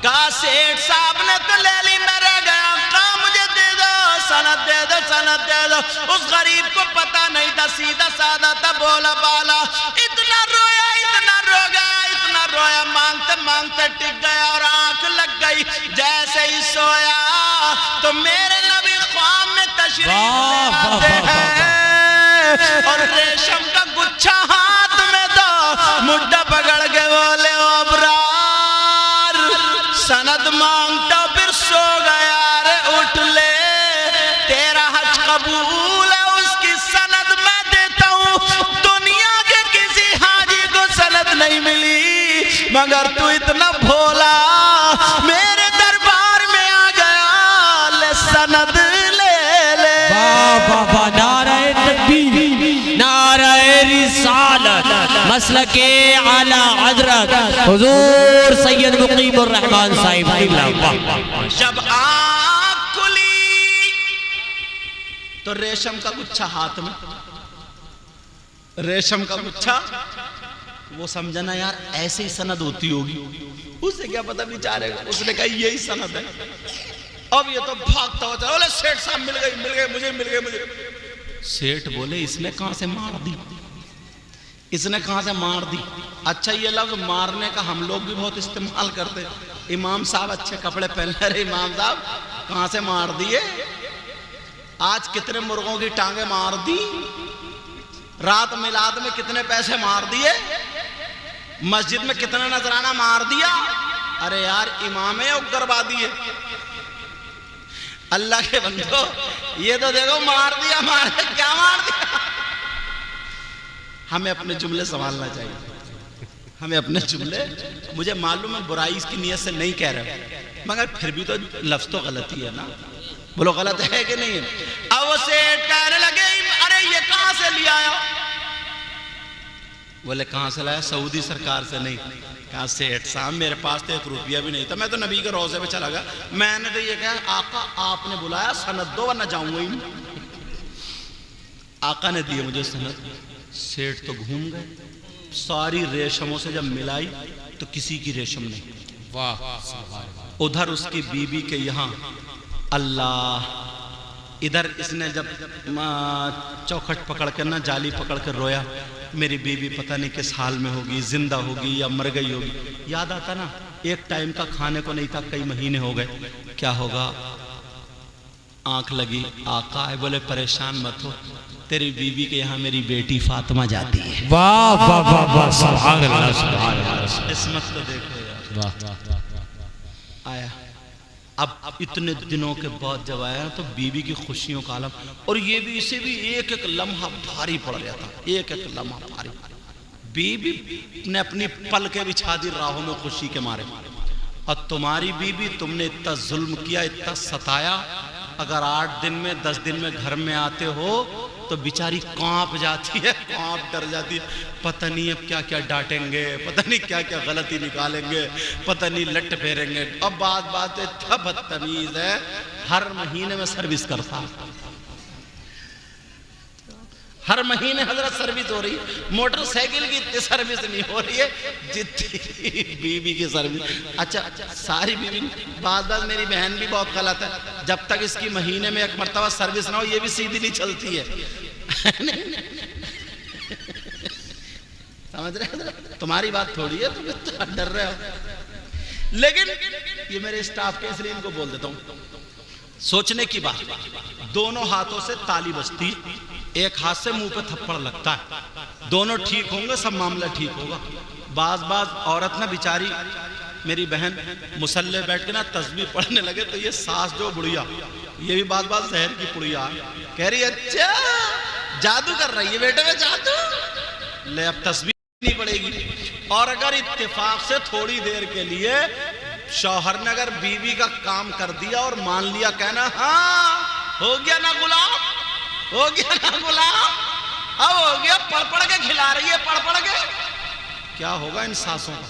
का सेठ साहब ने तो ले ली, मैं रह गया। का मुझे दे दो सनद, दे दो सनद दे दो। उस गरीब को पता नहीं था, सीधा साधा था, बोला बाला। इतना रोया, इतना रो गया, इतना रोया, मांगते मांगते टिक गया और आंख लग गई। जैसे ही सोया तो मेरे नबी ख्वाब में तशरीफ ले आते हैं और रेशम का गुच्छा हाथ में दो, मुद्दा पकड़ के बोले ओ अबरार, सनद मांगता फिर सो गया, रे उठ ले, तेरा हज कबूल है, उसकी सनद मैं देता हूँ। दुनिया के किसी हाजी को सनद नहीं मिली, मगर तू इतना भोला मेरे दरबार में आ गया, ले सनद ले ले। वाह, नारे तकबीर, नारे रिसालत, मसलके आला हजरत हुजूर सैयद मुकीमुर रहमान साहिब क़िबला। जब आँख खुली तो रेशम का गुच्छा हाथ में, रेशम का गुच्छा। वो समझा ना यार ऐसे ही सनद होती होगी, उसे क्या पता बेचारे को। उसने कहा यही सनद है। अब ये तो भागता हुआ चला, बोले सेठ साहब मिल गई, मिल गई, मुझे मिल गई, मुझे। सेठ बोले इसने कहां से मार दी, इसने कहां से मार दी। अच्छा ये लफ्ज मारने का हम लोग भी बहुत इस्तेमाल करते। इमाम साहब अच्छे कपड़े पहन रहे, इमाम साहब कहां से मार दिए। आज कितने मुर्गों की टांगे मार दी, रात मिलाद में कितने पैसे मार दिए, मस्जिद में कितना नजराना मार दिया। अरे यार इमाम है उग्रवादी है, अल्लाह के बंदो ये तो देखो मार दिया, मार क्या मार दिया। हमें अपने जुमले संभालना चाहिए, हमें अपने जुमले। मुझे मालूम है बुराई इसकी नीयत से नहीं कह रहे, मगर फिर भी तो लफ्ज तो गलती है ना। बोलो गलत है कि नहीं है। अब वो सेठ कहने लगे अरे ये कहां से लिया आया। बोले कहां से लाया, सऊदी सरकार से। नहीं, कहा सेठ साहब मेरे पास तो 1 रुपया भी नहीं था, मैं तो नबी के रोज़े पे चला गया। मैंने तो ये कहा आका आपने बुलाया सनद दो वरना जाऊंगा ही। आका ने दिए मुझे सनद। सेठ तो घूम गए, सारी रेशमों से जब मिलाई तो किसी की रेशम नहीं। वाह। उधर उसकी बीबी के यहाँ अल्लाह, इधर इसने जब चौखट पकड़ कर ना जाली पकड़ कर रोया, मेरी बीबी पता नहीं किस हाल में होगी, जिंदा होगी या मर गई होगी। याद आता ना एक टाइम का खाने को नहीं था, कई महीने हो गए, क्या होगा। आंख लगी, आका है, बोले परेशान मत हो, तेरी बीबी के यहाँ मेरी बेटी फातिमा जाती है। वाह वाह वाह वाह, सुभान अल्लाह, सुभान अल्लाह। किस्मत तो देखो यार। वाह। आया अब इतने दिनों के बाद जब आया तो बीबी की खुशियों का आलम, और ये भी इसे भी एक एक लम्हा भारी पड़ गया था, एक एक लम्हा भारी। बीबी ने अपनी पल के बिछा दी राहों में खुशी के मारे। और तुम्हारी बीबी तुमने इतना जुल्म किया, इतना सताया, अगर 8 दिन में 10 दिन में घर में आते हो तो बेचारी कांप जाती है, कांप डर जाती है। पता नहीं अब क्या क्या डांटेंगे, पता नहीं क्या क्या गलती निकालेंगे, पता नहीं लट फेरेंगे। अब बात इतना बदतमीज है, हर महीने में सर्विस करता, हर महीने हजरत सर्विस हो रही है। मोटरसाइकिल की इतनी सर्विस नहीं हो रही है जितनी बीबी की सर्विस। अच्छा सारी बीवी, बात मेरी बहन भी बहुत गलत है, जब तक इसकी महीने में 1 मरतबा सर्विस ना हो ये भी सीधी नहीं चलती है। समझ रहे हो, तुम्हारी बात थोड़ी है, तुम इतना डर रहे हो। लेकिन ये मेरे स्टाफ के इसलिए इनको बोल देता हूं, सोचने की बात। दोनों हाथों से ताली बजती, एक हाथ से मुंह पे थप्पड़ लगता है, दोनों ठीक होंगे सब मामला ठीक होगा। बाज औरत ना बेचारी मेरी बहन मुसल्ले बैठ के ना तस्बीह पढ़ने लगे तो ये सास जो बुढ़िया, ये भी बाज जहर की पुड़िया कह रही अच्छा जादू कर रही है बेटे में, जादू ले अब तस्बीह नहीं पड़ेगी। और अगर इत्तेफाक से थोड़ी देर के लिए शौहर ने अगर बीवी का काम कर दिया और मान लिया, कहना हाँ हो गया ना गुलाम, हो गया ना गुलाम, अब हो गया, पढ़ के खिला रही है, पढ़ के। क्या होगा इन सासों का,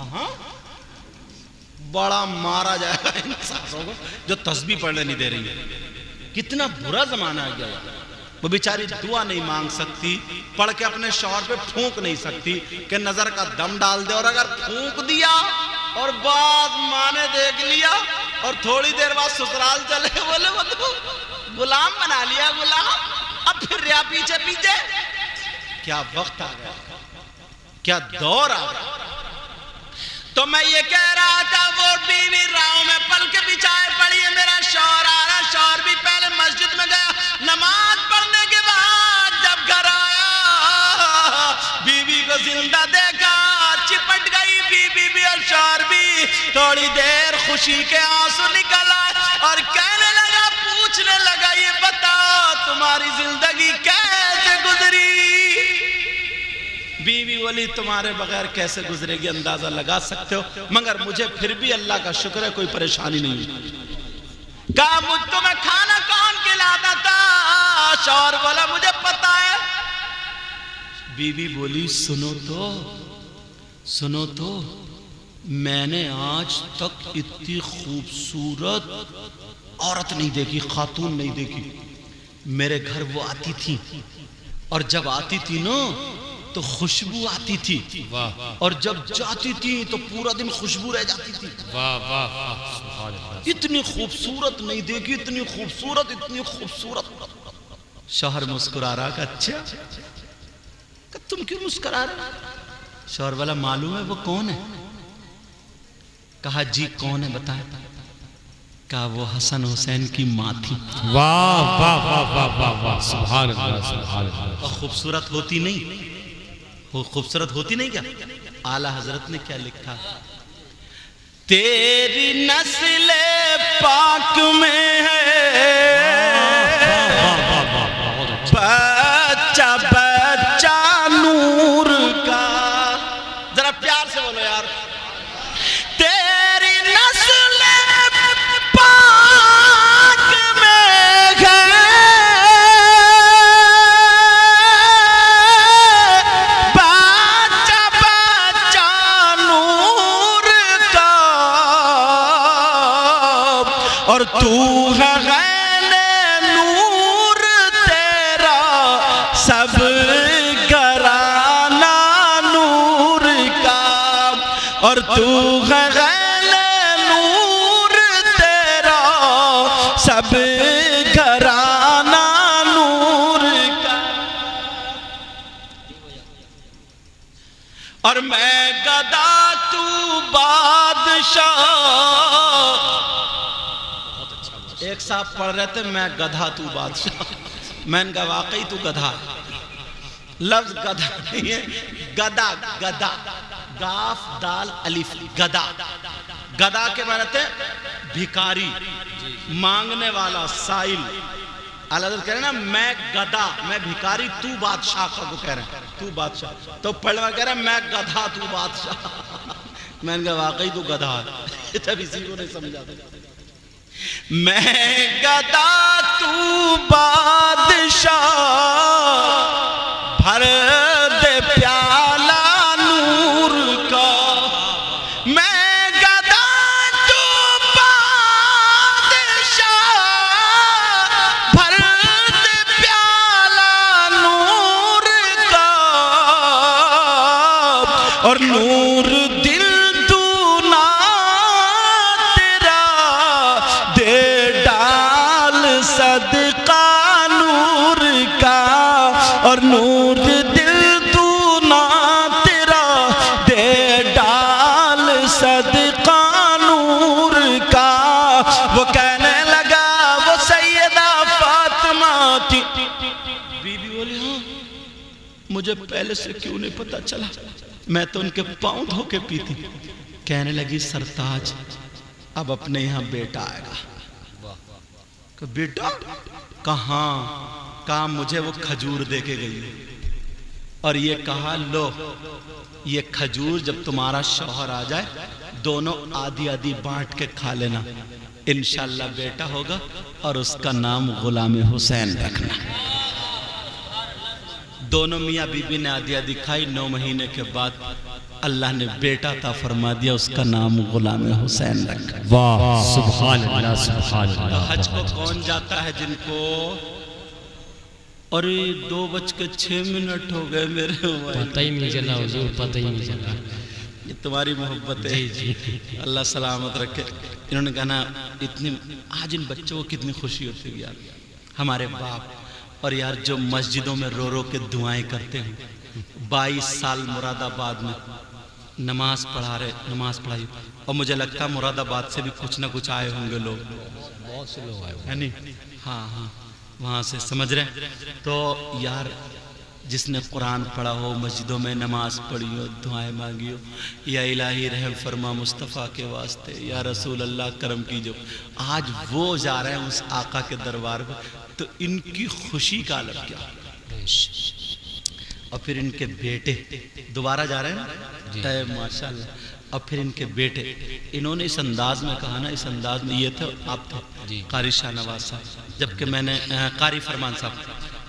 हाँ बड़ा मारा जाएगा इन सासों को जो तस्बीह पढ़ने नहीं दे रही है। कितना बुरा जमाना आ गया। वो बेचारी दुआ नहीं मांग सकती, पढ़ के अपने शौहर पे फूंक नहीं सकती कि नजर का दम डाल दे, और अगर फूंक दिया और बाद माँ ने देख लिया और थोड़ी देर बाद ससुराल चले, बोले वो तो गुलाम बना लिया, गुलाम। अब फिर रिया पीछे पीछे। क्या वक्त आ गया, क्या दौर आ गया। तो मैं ये कह रहा था, वो बीवी राव में पल के बिछाए पड़ी है, मेरा शौहर आ रहा। शौहर भी पहले मस्जिद में गया, नमाज पढ़ने के बाद जब घर आया, बीवी को जिंदा देखा, चिपट गई बीवी भी और शौहर भी। थोड़ी देर खुशी के आंसू निकल आए और कहने लगा, पूछने लगा, ये बताओ तुम्हारी जिंदगी कैसे गुजरी। बीवी बोली, तुम्हारे बगैर कैसे गुजरेगी अंदाजा लगा सकते हो, मगर मुझे फिर भी अल्लाह का शुक्र है कोई परेशानी नहीं हुई। कहा, मुझ तुम्हें खाना कौन खिलाता था? शौहर बोला, मुझे पता है। बीवी बोली, सुनो तो, मैंने आज तक इतनी खूबसूरत औरत नहीं देखी, खातून नहीं देखी। मेरे घर वो आती थी और जब आती थी ना तो खुशबू आती थी, और जब जाती थी तो पूरा दिन खुशबू रह जाती थी। इतनी खूबसूरत नहीं देखी, इतनी खूबसूरत। शौहर मुस्कुरा रहा, अच्छा तुम क्यों मुस्कुरा रहे? शौहर वाला, मालूम है वो कौन है? कहा, जी कौन है बताए? कहा, वो हसन हुसैन की माँ थी। वाह वाह वाह वाह वाह वाह, सुभान अल्लाह, सुभान अल्लाह। और खूबसूरत होती नहीं, वो खूबसूरत होती नहीं क्या? आला हजरत ने क्या लिखा, तेरी नस्ल पाक में है बच्चा बच्चा नूर का। जरा प्यार से बोलो यार, तेरी नस्ल पाक में है बच्चा बच्चा नूर का, और तू है सब घराना नूर का, और तू है नूर तेरा सब घराना नूर का। और मैं गदा तू बादशाह। एक साहब पढ़ रहे थे, मैं गधा तू बादशाह। मैंने कहा, वाकई तू गधा है। लफ्ज गधा नहीं है, गदा, गदा, गाफ दाल अलिफ, गदा। गदा के माने थे भिखारी, मांगने वाला, साइल। अल्लाह कह रहे ना, मैं गदा, मैं भिखारी, तू बादशाह का को कह रहे हैं, तू बादशाह। तो पढ़ने कह रहे हैं, मैं गधा तू बादशाह। मैंने कहा, वाकई तू गधा है। तब इसी को नहीं समझा था। मैं गदा तू बादशाह, भर दे प्याला नूर का। मैं गदा तू बादशाह, भर दे प्याला नूर का, और नूर दिल सदका नूर का, और नूर दिल तू ना तेरा दे डाल सदका नूर का। वो कहने लगा, वो सैयदा फातिमा थी। बीबी बोली, हाँ मुझे पहले से क्यों नहीं पता चला, मैं तो उनके पाँव धो के पीती। कहने लगी, सरताज अब अपने यहाँ बेटा आएगा। बेटा कहाँ? कहा, मुझे वो खजूर दे के गई और ये कहा, लो ये खजूर जब तुम्हारा शौहर आ जाए दोनों आधी आधी बांट के खा लेना, इंशाल्लाह बेटा होगा और उसका नाम गुलाम हुसैन रखना। दोनों मियाँ बीबी ने आधी आधी खाई। 9 महीने के बाद अल्लाह ने बेटा ता फरमा दिया, उसका नाम गुलाम हुसैन रखा। वाह, सुभान अल्लाह, सुभान अल्लाह। हज को कौन जाता है जिनको, अरे 2:06 हो गए मेरे, पता ही नहीं चला हुजूर, पता ही नहीं चला। ये तुम्हारी मोहब्बत है। अल्लाह सलामत रखे। इन्होंने कहा ना इतनी, आज इन बच्चों को कितनी खुशी होती है यार, हमारे बाप। और यार जो मस्जिदों में रो रो के दुआएं करते हैं, 22 साल मुरादाबाद में नमाज पढ़ा रहे, नमाज पढ़ाई। और मुझे लगता है मुरादाबाद से भी कुछ ना कुछ आए होंगे लोग, बहुत से लोग आए है नहीं? हाँ हाँ, वहाँ से समझ रहे। तो यार जिसने कुरान पढ़ा हो, मस्जिदों में नमाज पढ़ी हो, दुआएं मांगी हो, या इलाही रहम फरमा मुस्तफ़ा के वास्ते, या रसूल अल्लाह करम कीजिए, आज वो जा रहे हैं उस आका के दरबार में, तो इनकी खुशी का अलग क्या। और फिर इनके बेटे दोबारा जा रहे हैं ना, माशाल्लाह। और फिर इनके बेटे, इन्होंने इस अंदाज में कहा ना, इस अंदाज में ये थे, आप थे कारी शाहनवाज साहब, जबकि मैंने कारी फरमान साहब,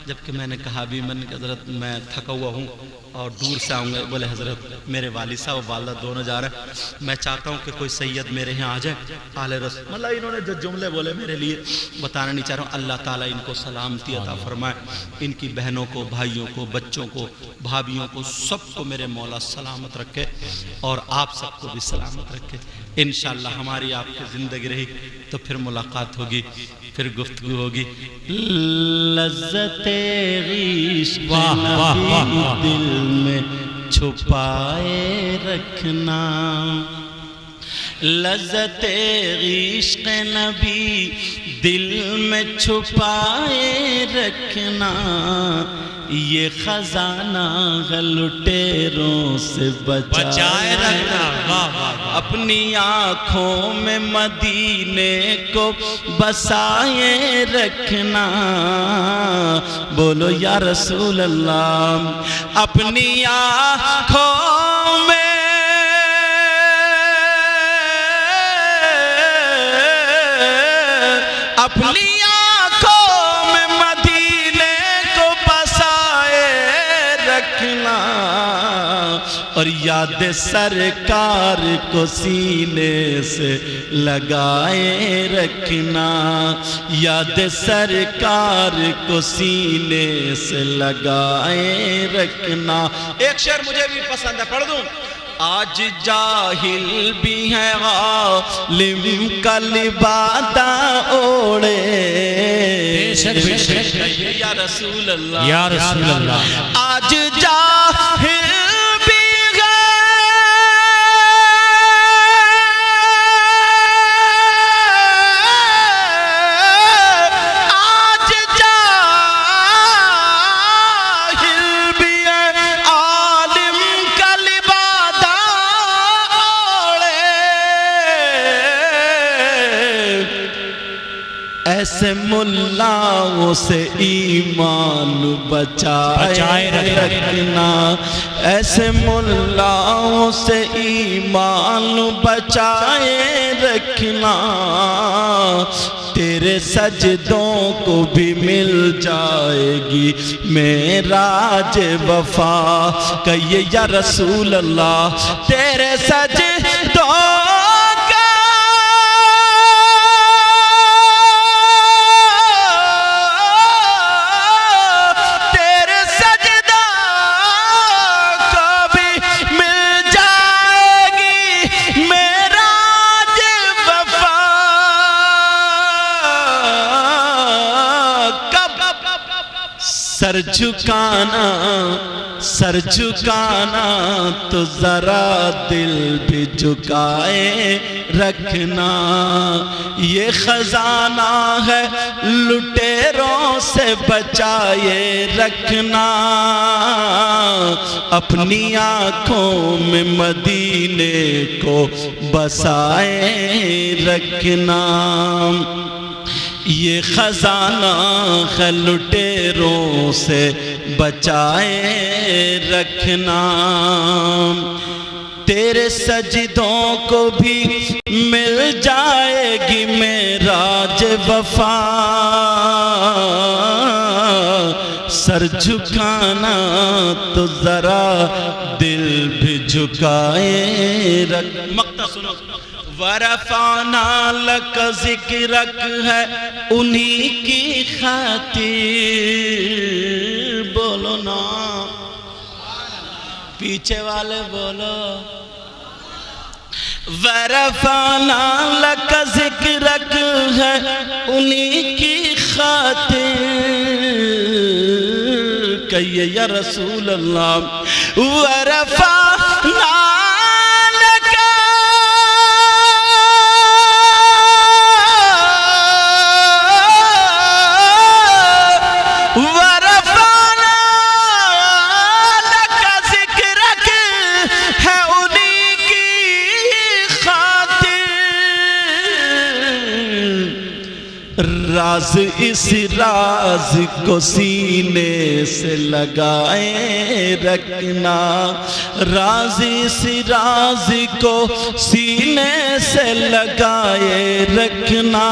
जबकि मैंने कहा भी, मैंने कहा हज़रत मैं थका हुआ हूँ और दूर से आऊँगा। बोले हज़रत मेरे वालिद साहब और वालदा दोनों जा रहे हैं, मैं चाहता हूँ कि कोई सैयद मेरे यहाँ आ जाए, आले रसूल। मतलब इन्होंने जो जुमले बोले मेरे लिए बताना नहीं चाह रहा हूँ। अल्लाह ताला इनको सलामती अता फरमाए, इनकी बहनों को, भाइयों को, बच्चों को, भाभियों को, सबको मेरे मौला सलामत रखे और आप सबको भी सलामत रखे। इंशाअल्लाह हमारी आपकी ज़िंदगी रही तो फिर मुलाकात होगी, फिर गुफ्तगू होगी। लज़्ज़ते इश्क़ नबी दिल में छुपाए रखना, लज़्ज़ते इश्क़ नबी दिल में छुपाए रखना, ये खजाना है लुटेरों से बचाए रखना। अपनी आँखों में मदीने को बसाए रखना, बोलो या रसूल अल्लाह। अपनी आँखों में अपनी आँखों में मदीने को बसाए रखना, और याद सरकार को सीने से लगाए रखना, याद सरकार को सीने से लगाए रखना। एक शेर मुझे भी पसंद है, पढ़ दूं। आज जाहिल भी है आलिम का लिबादा ओढ़े, या रसूल अल्लाह, या रसूल अल्लाह। आज जाहिल ऐसे मुल्लाओं से ईमान बचाए रखना, ऐसे मुल्लाओं से ईमान बचाए रखना, तेरे सजदों को भी मिल जाएगी मेराज वफा। कहिए या रसूल अल्लाह, तेरे सजदों सर झुकाना, सर झुकाना तो जरा दिल भी झुकाए रखना, ये खजाना है लुटेरों से बचाए रखना, अपनी आँखों में मदीने को बसाए रखना, ये खजाना है लुटेरों से बचाए रखना, तेरे सजदों को भी मिल जाएगी मेराज वफा। सर झुकाना तो जरा दिल भी झुकाए रख। मक्ता सुनो, वरफाना लक जिक्रक है उन्हीं की खातिर, बोलो ना, पीछे वाले बोलो, वरफाना लक ज़िक्रक है उन्हीं की खातिर, कहिए या रसूल अल्लाह। वरफाना लक वरफाना लक ज़िक्रक है उन्हीं की खातिर, राज इस राज को सीने से लगाए रखना, राज इस राज को सीने से लगाए रखना,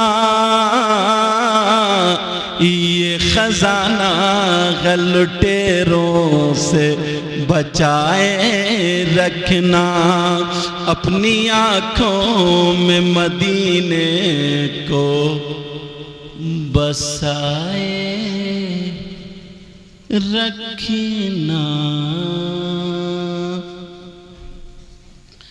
ये खजाना गलटेरों से बचाए रखना, अपनी आँखों में मदीने को बसाए रखना।